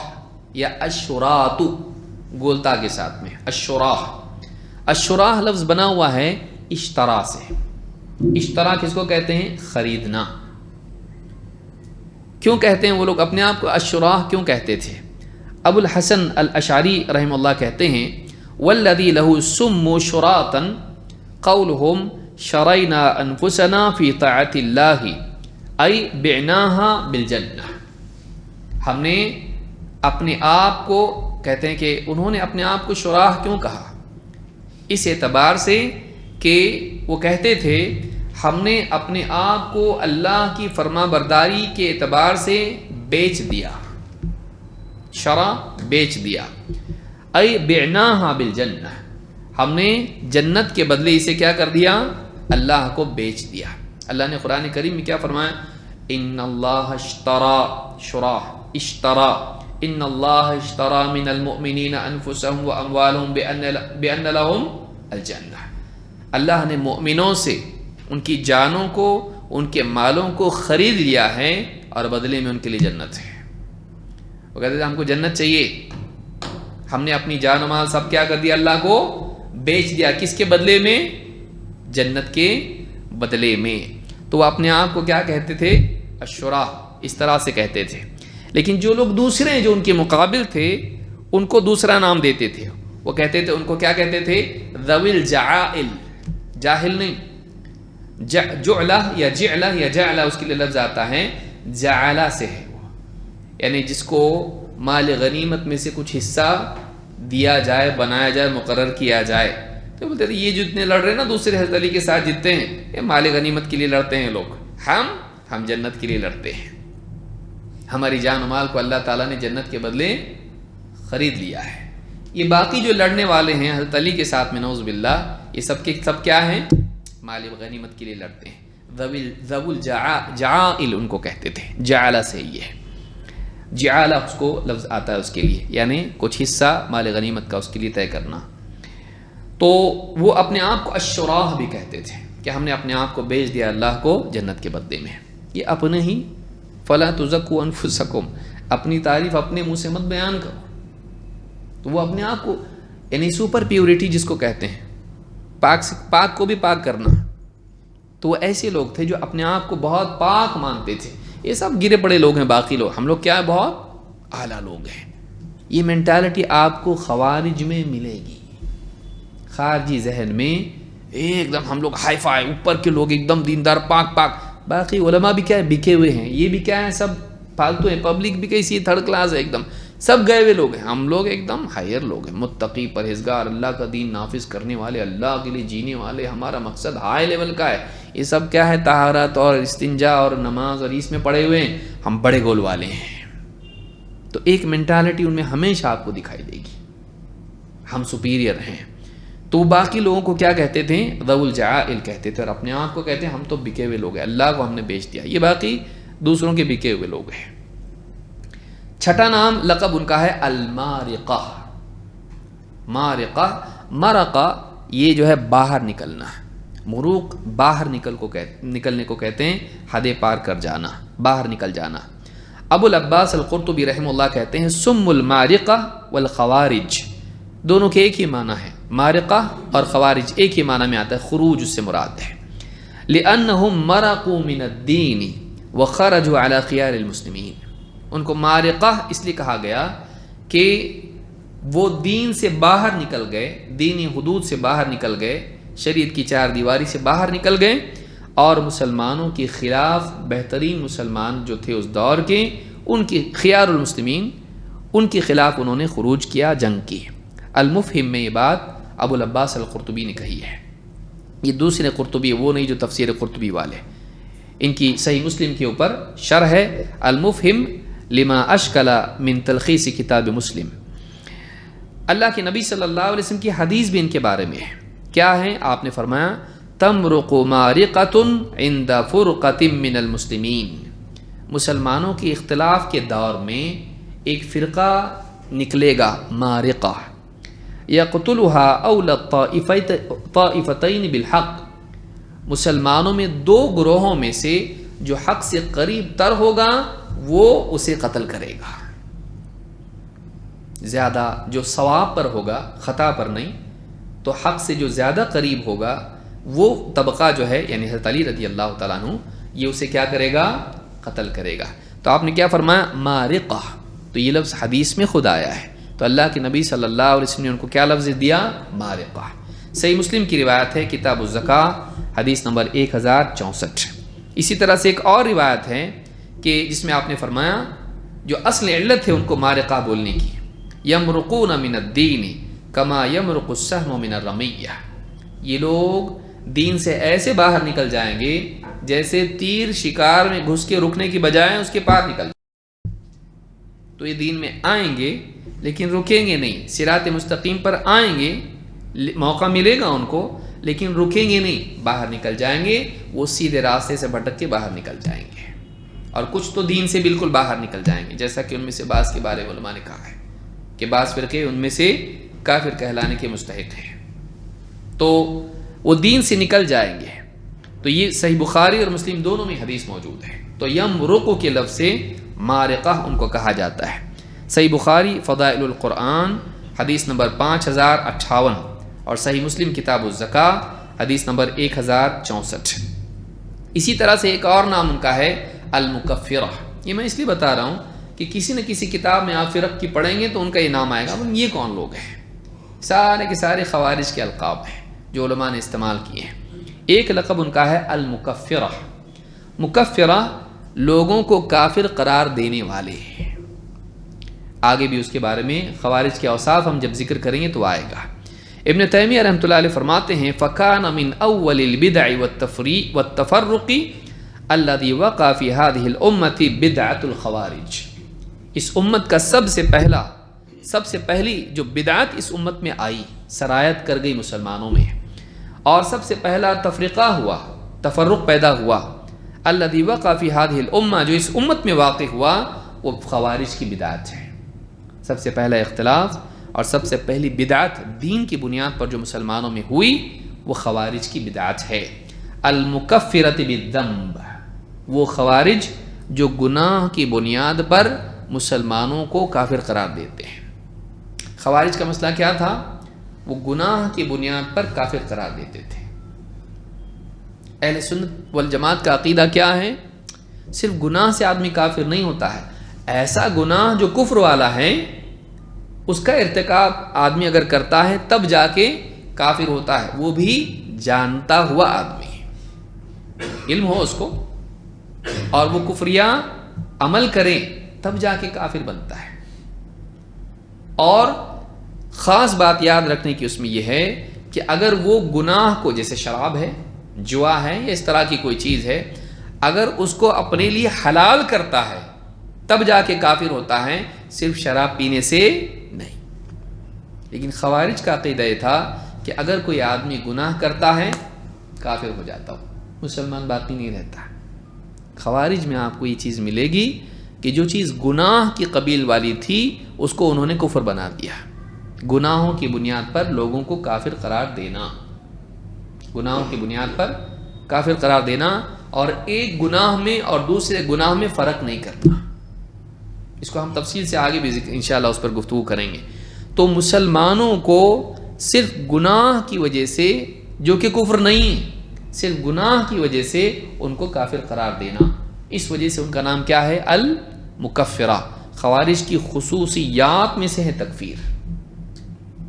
یا الشرات، گولتا کے ساتھ میں الشراح۔ الشراح لفظ بنا ہوا ہے اشترا سے۔ اشترا کس کو کہتے ہیں؟ خریدنا۔ کیوں کہتے ہیں وہ لوگ اپنے آپ کو الشراح کیوں کہتے تھے؟ ابو الحسن الاشعری رحمہ اللہ کہتے ہیں والذی لہ سموا شراطا قولہم شرینا انفسنا فی طاعت اللہ ای بعناہا بالجنہ، ہم نے اپنے آپ کو، کہتے ہیں کہ انہوں نے اپنے آپ کو شراح کیوں کہا؟ اس اعتبار سے کہ وہ کہتے تھے ہم نے اپنے آپ کو اللہ کی فرما برداری کے اعتبار سے بیچ دیا، شرع بیچ دیا، اے بعناہا بالجنہ، ہم نے جنت کے بدلے اسے کیا کر دیا؟ اللہ کو بیچ دیا۔ اللہ نے قرآن کریم میں کیا فرمایا؟ ان اللہ اشترى شراح اشترى ان اللہ اشترى من المؤمنین انفسهم واموالهم بان لهم الجنہ، اللہ نے مومنوں سے ان کی جانوں کو، ان کے مالوں کو خرید لیا ہے اور بدلے میں ان کے لیے جنت ہے۔ وہ کہتے تھے ہم کو جنت چاہیے، ہم نے اپنی جان و مال سب کیا کر دیا؟ اللہ کو بیچ دیا۔ کس کے بدلے میں؟ جنت کے بدلے میں۔ تو وہ اپنے آپ کو کیا کہتے تھے؟ الشراح، اس طرح سے کہتے تھے۔ لیکن جو لوگ دوسرے جو ان کے مقابل تھے ان کو دوسرا نام دیتے تھے، وہ کہتے تھے، ان کو کیا کہتے تھے؟ ذوی الجعائل، جاہل نہیں، جعلہ یا جعلہ یا جعلہ اس کے لیے لفظ آتا ہے، جعلہ سے ہے وہ، یعنی جس کو مال غنیمت میں سے کچھ حصہ دیا جائے، بنایا جائے، مقرر کیا جائے۔ تو بولتے تھے یہ جو اتنے لڑ رہے ہیں نا دوسرے حضرت علی کے ساتھ جتنے ہیں، یہ مال غنیمت کے لیے لڑتے ہیں لوگ، ہم جنت کے لیے لڑتے ہیں، ہماری جان و مال کو اللہ تعالیٰ نے جنت کے بدلے خرید لیا ہے۔ یہ باقی جو لڑنے والے ہیں حضرت علی کے ساتھ میں نعوذ باللہ، یہ سب کے سب کیا ہیں؟ مال غنیمت کے لیے لڑتے ہیں۔ ذوی الجعائل ان کو کہتے تھے، جعلہ سے یہ ہے، جعلہ اس کو لفظ آتا ہے اس کے لیے، یعنی کچھ حصہ مال غنیمت کا اس کے لیے طے کرنا۔ تو وہ اپنے آپ کو الشراح بھی کہتے تھے کہ ہم نے اپنے آپ کو بیچ دیا اللہ کو جنت کے بدلے میں۔ یہ اپنے ہی فلا تزکوا انفسکم، اپنی تعریف اپنے منہ سے مت بیان کرو۔ تو وہ اپنے آپ کو، یعنی سپر پیورٹی جس کو کہتے ہیں، پاک کو بھی پاک کرنا، تو وہ ایسے لوگ تھے جو اپنے آپ کو بہت پاک مانتے تھے۔ یہ سب گرے پڑے لوگ ہیں، باقی لوگ، ہم لوگ کیا ہے؟ بہت اعلیٰ لوگ ہیں۔ یہ مینٹالٹی آپ کو خوارج میں ملے گی، خارجی ذہن میں ایک دم ہم لوگ ہائی فائی اوپر کے لوگ، ایک دم دیندار پاک، باقی علماء بھی کیا ہے؟ بکے ہوئے ہیں، یہ بھی کیا ہے؟ سب فالتو ہیں، پبلک بھی کیسی تھرڈ کلاس ہے ایک دم، سب گئے ہوئے لوگ ہیں، ہم لوگ ایک دم ہائر لوگ ہیں، متقی، پرہیزگار، اللہ کا دین نافذ کرنے والے، اللہ کے لیے جینے والے، ہمارا مقصد ہائی لیول کا ہے۔ یہ سب کیا ہے؟ طہارت اور استنجا اور نماز اور اس میں پڑے ہوئے ہیں، ہم بڑے گول والے ہیں۔ تو ایک مینٹالٹی ان میں ہمیشہ آپ کو دکھائی دے گی، ہم سپیریئر ہیں۔ تو باقی لوگوں کو کیا کہتے تھے؟ ذو الجعائل کہتے تھے، اور اپنے آپ کو کہتے ہیں ہم تو بکے ہوئے لوگ ہیں، اللہ کو ہم نے بیچ دیا۔ یہ باقی دوسروں کے بکے ہوئے لوگ ہیں۔ چھٹا نام لقب ان کا ہے المارقہ۔ مارقہ، مرقہ یہ جو ہے باہر نکلنا، مروق باہر نکلنے کو کہتے ہیں، حد پار کر جانا، باہر نکل جانا۔ ابو العباس القرطبی رحمہ اللہ کہتے ہیں سم المارقہ والخوارج، دونوں کے ایک ہی معنی ہے، مارقہ اور خوارج ایک ہی معنی میں آتا ہے، خروج اس سے مراد ہے۔ لأنهم مرقوا من الدین وخرجوا على خيار المسلمین، ان کو مارقہ اس لیے کہا گیا کہ وہ دین سے باہر نکل گئے، دینی حدود سے باہر نکل گئے، شریعت کی چار دیواری سے باہر نکل گئے، اور مسلمانوں کے خلاف بہترین مسلمان جو تھے اس دور کے، ان کی خیار المسلمین، ان کے خلاف انہوں نے خروج کیا، جنگ کی۔ المفہم میں یہ بات ابو العباس القرطبی نے کہی ہے، یہ دوسرے قرطبی، وہ نہیں جو تفسیر قرطبی والے، ان کی صحیح مسلم کے اوپر شرح ہے المفہم لما اشکل من تلخیص کتاب مسلم۔ اللہ کے نبی صلی اللہ علیہ وسلم کی حدیث بھی ان کے بارے میں ہے، کیا ہے؟ آپ نے فرمایا تمرق مارقۃ عند فرقۃ من المسلمین، مسلمانوں کے اختلاف کے دور میں ایک فرقہ نکلے گا، مارقہ، یقتلها اولی الطائفتین بالحق، مسلمانوں میں دو گروہوں میں سے جو حق سے قریب تر ہوگا وہ اسے قتل کرے گا، زیادہ جو صواب پر ہوگا، خطا پر نہیں، تو حق سے جو زیادہ قریب ہوگا وہ طبقہ جو ہے، یعنی حضرت علی رضی اللہ تعالیٰ عنہ، یہ اسے کیا کرے گا؟ قتل کرے گا۔ تو آپ نے کیا فرمایا؟ مارقہ، تو یہ لفظ حدیث میں خود آیا ہے، تو اللہ کے نبی صلی اللہ علیہ وسلم نے ان کو کیا لفظ دیا؟ مارقہ۔ صحیح مسلم کی روایت ہے کتاب الزکاة حدیث نمبر 1064۔ اسی طرح سے ایک اور روایت ہے کہ جس میں آپ نے فرمایا جو اصل علت ہے ان کو مارقہ بولنے کی، یمرقون من الدین کما یمرق السهم من الرمیہ، یہ لوگ دین سے ایسے باہر نکل جائیں گے جیسے تیر شکار میں گھس کے رکنے کی بجائے اس کے پار نکل جائیں۔ تو یہ دین میں آئیں گے لیکن رکیں گے نہیں، صراط مستقیم پر آئیں گے، موقع ملے گا ان کو، لیکن رکیں گے نہیں، باہر نکل جائیں گے، وہ سیدھے راستے سے بھٹک کے باہر نکل جائیں گے، اور کچھ تو دین سے بالکل باہر نکل جائیں گے، جیسا کہ ان میں سے بعض کے بارے میں علماء نے کہا ہے کہ بعض فرقے ان میں سے کافر کہلانے کے مستحق ہیں، تو وہ دین سے نکل جائیں گے۔ تو یہ صحیح بخاری اور مسلم دونوں میں حدیث موجود ہے۔ تو یمرقو کے لفظ سے مارقہ ان کو کہا جاتا ہے۔ صحیح بخاری فضائل القرآن حدیث نمبر 5058 اور صحیح مسلم کتاب الزکاة حدیث نمبر 1064۔ اسی طرح سے ایک اور نام ان کا ہے المکفرہ، یہ میں اس لیے بتا رہا ہوں کہ کسی نہ کسی کتاب میں آپ فرق کی پڑھیں گے تو ان کا یہ نام آئے گا، یہ کون لوگ ہیں؟ سارے کے سارے خوارج کے القاب ہیں جو علماء نے استعمال کیے ہیں۔ ایک لقب ان کا ہے المکفرہ، مکفرہ لوگوں کو کافر قرار دینے والے، آگے بھی اس کے بارے میں خوارج کے اوصاف ہم جب ذکر کریں گے تو آئے گا۔ ابن تیمیہ رحمۃ اللہ علیہ فرماتے ہیں فَكَانَ مِنْ أَوَّلِ الْبِدْعِ وَالتَّفَرُّقِ الَّذِي وَقَعَ فِي هَذِهِ الْأُمَّةِ بِدْعَةُ الْخَوَارِجِ، اس امت کا سب سے پہلی جو بدعت اس امت میں آئی، سرایت کر گئی مسلمانوں میں، اور سب سے پہلا تفرقہ ہوا، تفرق پیدا ہوا، الذی وقع فی هذه الامہ، جو اس امت میں واقع ہوا، وہ خوارج کی بدعت ہے۔ سب سے پہلا اختلاف اور سب سے پہلی بدعت دین کی بنیاد پر جو مسلمانوں میں ہوئی وہ خوارج کی بدعت ہے۔ المکفرۃ بالذنب، وہ خوارج جو گناہ کی بنیاد پر مسلمانوں کو کافر قرار دیتے ہیں۔ خوارج کا مسئلہ کیا تھا؟ وہ گناہ کی بنیاد پر کافر قرار دیتے تھے۔ اہل سنت والجماعت کا عقیدہ کیا ہے؟ صرف گناہ سے آدمی کافر نہیں ہوتا ہے، ایسا گناہ جو کفر والا ہے اس کا ارتکاب آدمی اگر کرتا ہے تب جا کے کافر ہوتا ہے، وہ بھی جانتا ہوا آدمی، علم ہو اس کو اور وہ کفریہ عمل کرے تب جا کے کافر بنتا ہے۔ اور خاص بات یاد رکھنے کی اس میں یہ ہے کہ اگر وہ گناہ کو، جیسے شراب ہے، جوا ہے، یا اس طرح کی کوئی چیز ہے، اگر اس کو اپنے لیے حلال کرتا ہے تب جا کے کافر ہوتا ہے، صرف شراب پینے سے نہیں۔ لیکن خوارج کا عقیدہ یہ تھا کہ اگر کوئی آدمی گناہ کرتا ہے کافر ہو جاتا ہو، مسلمان باقی نہیں رہتا۔ خوارج میں آپ کو یہ چیز ملے گی کہ جو چیز گناہ کی قبیل والی تھی اس کو انہوں نے کفر بنا دیا۔ گناہوں کی بنیاد پر لوگوں کو کافر قرار دینا، گناہوں کی بنیاد پر کافر قرار دینا، اور ایک گناہ میں اور دوسرے گناہ میں فرق نہیں کرنا۔ اس کو ہم تفصیل سے آگے بھی انشاءاللہ اس پر گفتگو کریں گے۔ تو مسلمانوں کو صرف گناہ کی وجہ سے، جو کہ کفر نہیں ہے، صرف گناہ کی وجہ سے ان کو کافر قرار دینا، اس وجہ سے ان کا نام کیا ہے؟ المکفرہ۔ خوارج کی خصوصیات میں سے ہے تکفیر۔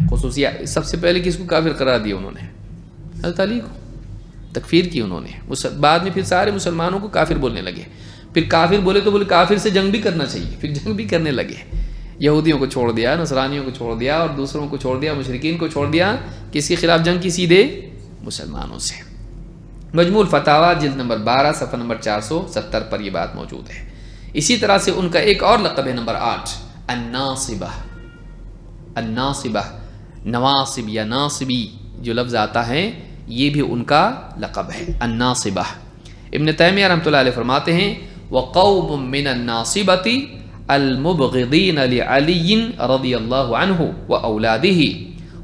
خصوصیات، سب سے پہلے کس کو کافر قرار دیا انہوں نے؟ حضرت علی کو تکفیر کی انہوں نے۔ بعد میں پھر سارے مسلمانوں کو کافر بولنے لگے۔ پھر کافر بولے تو بولے کافر سے جنگ بھی کرنا چاہیے، پھر جنگ بھی کرنے لگے۔ یہودیوں کو چھوڑ دیا، نصرانیوں کو چھوڑ دیا، اور دوسروں کو چھوڑ دیا، مشرکین کو چھوڑ دیا۔ کس کے خلاف جنگ کی؟ سیدھے مسلمانوں سے۔ مجموع الفتاوی جلد نمبر 12 صفحہ نمبر 470 پر یہ بات موجود ہے۔ اسی طرح سے ان کا ایک اور لقب ہے نمبر 8، الناصبہ۔ الناصبہ، نواصب یا ناصبی جو لفظ آتا ہے یہ بھی ان کا لقب ہے، الناصبہ۔ ابن تیمیہ رحمۃ اللہ علیہ فرماتے ہیں وَقَوْمٌ مِّنَ النَّاصِبَةِ الْمُبْغِضِينَ لِعَلِيٍّ رضی اللہ عنہ وَأَوْلَادِهِ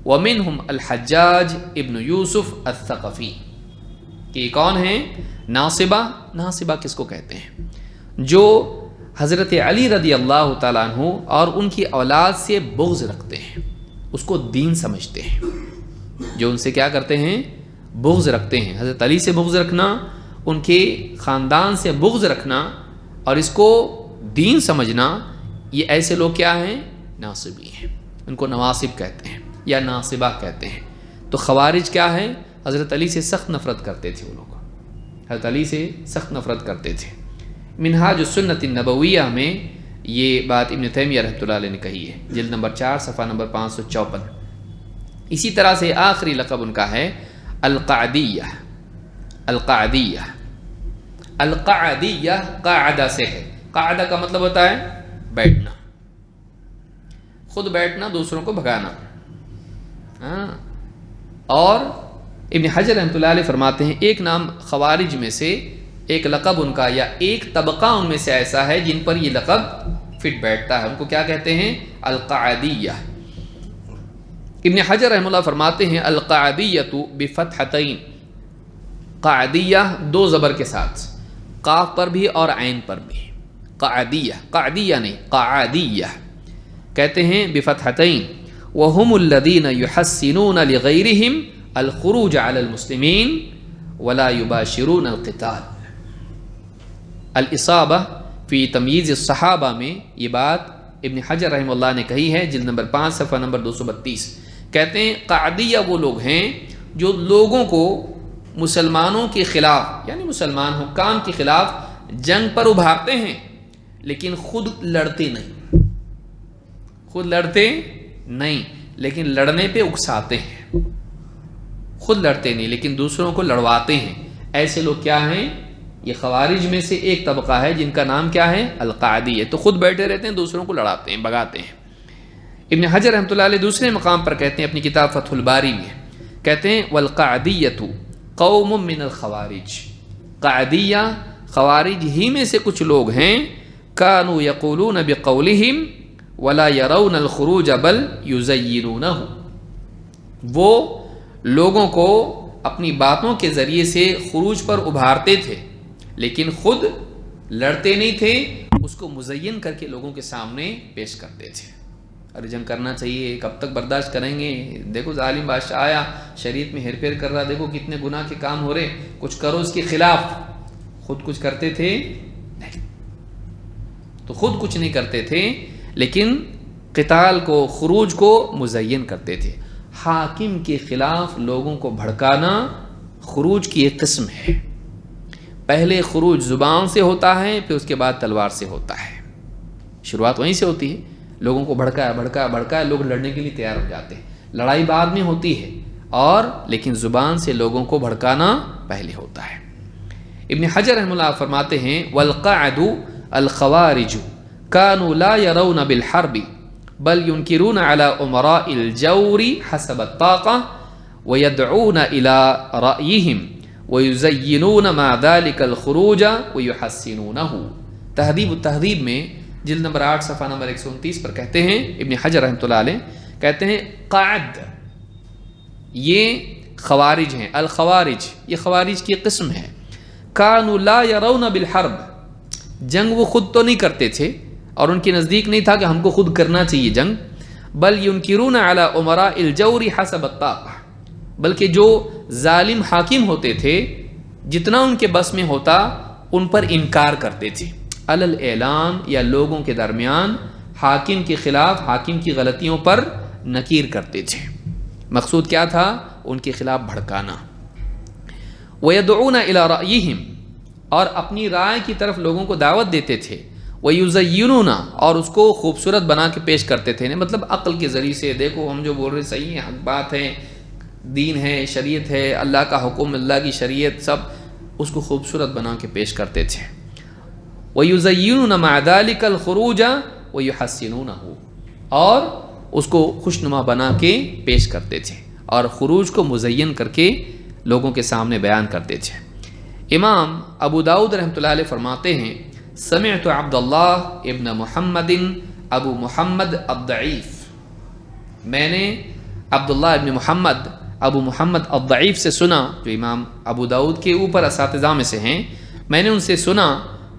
وَمِنْهُمْ الحجاج ابن یوسف الثقفی۔ کہ کون ہیں ناصبہ؟ ناصبہ کس کو کہتے ہیں؟ جو حضرت علی رضی اللہ تعالیٰ عنہ اور ان کی اولاد سے بغض رکھتے ہیں، اس کو دین سمجھتے ہیں۔ جو ان سے کیا کرتے ہیں؟ بغض رکھتے ہیں۔ حضرت علی سے بغض رکھنا، ان کے خاندان سے بغض رکھنا اور اس کو دین سمجھنا، یہ ایسے لوگ کیا ہیں؟ ناصبی ہیں۔ ان کو نواصب کہتے ہیں یا ناصبہ کہتے ہیں۔ تو خوارج کیا ہے؟ حضرت علی سے سخت نفرت کرتے تھے، وہ لوگ حضرت علی سے سخت نفرت کرتے تھے۔ منہاج السنت النبویہ میں یہ بات ابن تیمیہ رحمۃ اللہ علیہ نے کہی ہے، جلد نمبر 4 صفحہ نمبر 554۔ اسی طرح سے آخری لقب ان کا ہے القعدیہ۔ القعدیہ، القعدیہ قاعدہ سے ہے۔ قاعدہ کا مطلب ہوتا ہے بیٹھنا، خود بیٹھنا، دوسروں کو بھگانا۔ اور ابن حجر رحمۃ اللہ علیہ فرماتے ہیں ایک نام خوارج میں سے، ایک لقب ان کا یا ایک طبقہ ان میں سے ایسا ہے جن پر یہ لقب فٹ بیٹھتا ہے، ان کو کیا کہتے ہیں؟ القعدیہ۔ ابن حجر رحمہ اللہ فرماتے ہیں القعدیۃ بفتحتین، قعدیہ دو زبر کے ساتھ، قاف پر بھی اور عین پر بھی، قعدیہ، قعدیہ نہیں قعدیہ کہتے ہیں بفتحتین۔ وهم الذين يحسنون لغيرهم الخروج على المسلمين ولا يباشرون القتال۔ الاصابہ فی تمییز الصحابہ میں یہ بات ابن حجر رحمہ اللہ نے کہی ہے، جلد نمبر 5 صفحہ نمبر 232۔ کہتے ہیں قعدیہ وہ لوگ ہیں جو لوگوں کو مسلمانوں کے خلاف، یعنی مسلمان حکام کے خلاف جنگ پر ابھارتے ہیں، لیکن خود لڑتے نہیں، خود لڑتے نہیں لیکن لڑنے پہ اکساتے ہیں۔ خود لڑتے نہیں لیکن دوسروں کو لڑواتے ہیں۔ ایسے لوگ کیا ہیں؟ یہ خوارج میں سے ایک طبقہ ہے جن کا نام کیا ہے؟ القعدی ہے۔ تو خود بیٹھے رہتے ہیں، دوسروں کو لڑاتے ہیں، بھگاتے ہیں۔ ابن حجر رحمۃ اللہ علیہ دوسرے مقام پر کہتے ہیں اپنی کتاب فتح الباری میں، کہتے ہیں والقعدیۃ قوم من الخوارج۔ قعدیہ خوارج ہی میں سے کچھ لوگ ہیں، کانوا یقولون بقولہم ولا یرون الخروج بل یزینونہ۔ وہ لوگوں کو اپنی باتوں کے ذریعے سے خروج پر ابھارتے تھے لیکن خود لڑتے نہیں تھے، اس کو مزین کر کے لوگوں کے سامنے پیش کرتے تھے۔ ارے جنگ کرنا چاہیے، کب تک برداشت کریں گے؟ دیکھو ظالم بادشاہ آیا، شریعت میں ہیر پھیر کر رہا، دیکھو کتنے گناہ کے کام ہو رہے، کچھ کرو اس کے خلاف۔ خود کچھ کرتے تھے نہیں، تو خود کچھ نہیں کرتے تھے لیکن قتال کو، خروج کو مزین کرتے تھے۔ حاکم کے خلاف لوگوں کو بھڑکانا خروج کی ایک قسم ہے۔ پہلے خروج زبان سے ہوتا ہے، پھر اس کے بعد تلوار سے ہوتا ہے۔ شروعات وہیں سے ہوتی ہے۔ لوگوں کو بھڑکایا، لوگ لڑنے کے لیے تیار ہو جاتے ہیں. لڑائی بعد میں ہوتی ہے اور لیکن زبان سے لوگوں کو بھڑکانا پہلے ہوتا ہے. ابن حجر رحمہ اللہ فرماتے ہیں والقعد الخوارج كانوا لا يرون بالحرب بل ينكرون على امراء الجور حسب الطاقة ويدعون الى رأيهم ويزينون مع ذلك الخروج ويحسنونه. تہذیب التہذیب میں جلد نمبر 8 صفحہ نمبر 129 پر کہتے ہیں ابن حجر رحمۃ اللہ علیہ کہتے ہیں قعد یہ خوارج ہیں. الخوارج یہ خوارج کی قسم ہے. كانوا لا يرون بالحرب جنگ وہ خود تو نہیں کرتے تھے اور ان کے نزدیک نہیں تھا کہ ہم کو خود کرنا چاہیے جنگ. بل ينكرون على امراء الجور حسب الطاقة بلکہ جو ظالم حاکم ہوتے تھے جتنا ان کے بس میں ہوتا ان پر انکار کرتے تھے. علل اعلان یا لوگوں کے درمیان حاکم کے خلاف حاکم کی غلطیوں پر نکیر کرتے تھے. مقصود کیا تھا؟ ان کے خلاف بھڑکانا. وَيَدْعُونَ إِلَىٰ رَأْيِهِمْ اور اپنی رائے کی طرف لوگوں کو دعوت دیتے تھے. وَيُزَيِّنُونَ اور اس کو خوبصورت بنا کے پیش کرتے تھے. مطلب عقل کے ذریعے سے دیکھو ہم جو بول رہے صحیح ہے، حق بات ہے، دین ہے، شریعت ہے، اللہ کا حکم، اللہ کی شریعت، سب اس کو خوبصورت بنا کے پیش کرتے تھے. وَيُزَيِّنُونَ مَعَ ذَلِكَ الْخُرُوجَ وَيُحَسِّنُونَهُ اور اس کو خوشنما بنا کے پیش کرتے تھے اور خروج کو مزین کر کے لوگوں کے سامنے بیان کرتے تھے. امام ابو داؤد رحمۃ اللہ علیہ فرماتے ہیں سمعت عبداللہ ابن محمد ابو محمد الضعیف، میں نے عبداللہ ابن محمد ابو محمد الضعیف سے سنا، جو امام ابو داؤد کے اوپر اساتذہ میں سے ہیں، میں نے ان سے سنا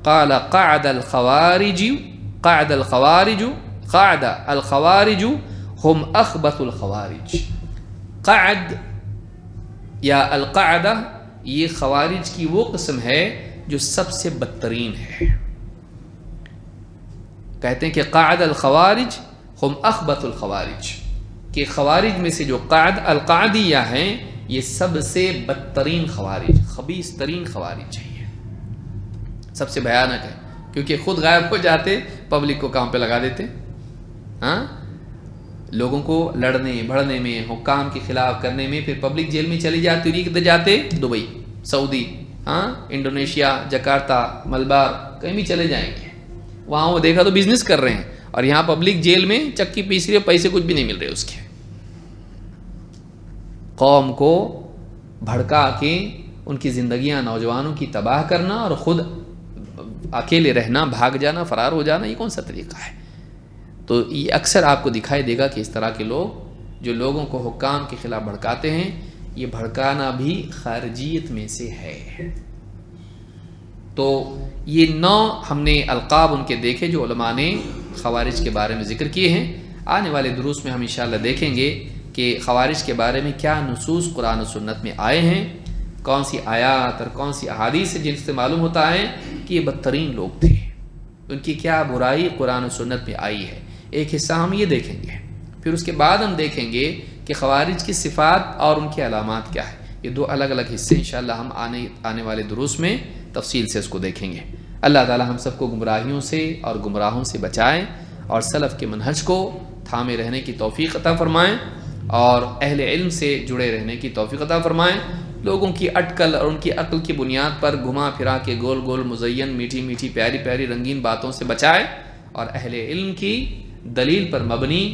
قال قعد الخوارج هم اخبث الخوارج. قعد یا القعدہ یہ خوارج کی وہ قسم ہے جو سب سے بدترین ہے. کہتے ہیں کہ قعد الخوارج هم اخبث الخوارج، کہ خوارج میں سے جو قعد القعدیہ ہیں یہ سب سے بدترین خوارج، خبیث ترین خوارج ہیں، سب سے بھیانک ہے. کیونکہ خود غائب ہو جاتے، پبلک کو کام پہ لگا دیتے، ہاں لوگوں کو لڑنے بھڑنے میں، حکام کے خلاف کرنے میں، پھر پبلک جیل میں چلی جاتی اور یہ کدھر جاتے؟ دبئی، سعودی، ہاں انڈونیشیا، جکارتا، ملبار، کہیں بھی چلے جائیں گے. وہاں وہ دیکھا تو بزنس کر رہے ہیں اور یہاں پبلک جیل میں چکی پیس رہی ہے، پیسے کچھ بھی نہیں مل رہے اس کے. قوم کو بھڑکا کے ان کی زندگیاں نوجوانوں کی تباہ کرنا اور خود اکیلے رہنا، بھاگ جانا، فرار ہو جانا، یہ کون سا طریقہ ہے؟ تو یہ اکثر آپ کو دکھائی دے گا کہ اس طرح کے لوگ جو لوگوں کو حکام کے خلاف بھڑکاتے ہیں، یہ بھڑکانا بھی خارجیت میں سے ہے. تو یہ 9 ہم نے القاب ان کے دیکھے جو علماء نے خوارج کے بارے میں ذکر کیے ہیں. آنے والے دروس میں ہم انشاءاللہ دیکھیں گے کہ خوارج کے بارے میں کیا نصوص قرآن و سنت میں آئے ہیں، کون سی آیات اور کون سی احادیث ہیں جن سے معلوم ہوتا ہے کہ یہ بدترین لوگ تھے، ان کی کیا برائی قرآن و سنت میں آئی ہے. ایک حصہ ہم یہ دیکھیں گے، پھر اس کے بعد ہم دیکھیں گے کہ خوارج کی صفات اور ان کی علامات کیا ہے. یہ 2 الگ الگ حصے انشاءاللہ ہم آنے والے دروس میں تفصیل سے اس کو دیکھیں گے. اللہ تعالی ہم سب کو گمراہیوں سے اور گمراہوں سے بچائیں اور سلف کے منہج کو تھامے رہنے کی توفیق عطا فرمائیں اور اہل علم سے جڑے رہنے کی توفیق عطا فرمائیں. لوگوں کی اٹکل اور ان کی عقل کی بنیاد پر گھما پھرا کے گول گول مزین میٹھی میٹھی پیاری پیاری رنگین باتوں سے بچائے اور اہل علم کی دلیل پر مبنی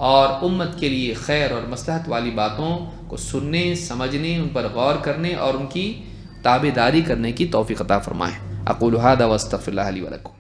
اور امت کے لیے خیر اور مصلحت والی باتوں کو سننے، سمجھنے، ان پر غور کرنے اور ان کی تابع داری کرنے کی توفیق عطا فرمائیں. اقول هذا واستغفر الله لي ولكم.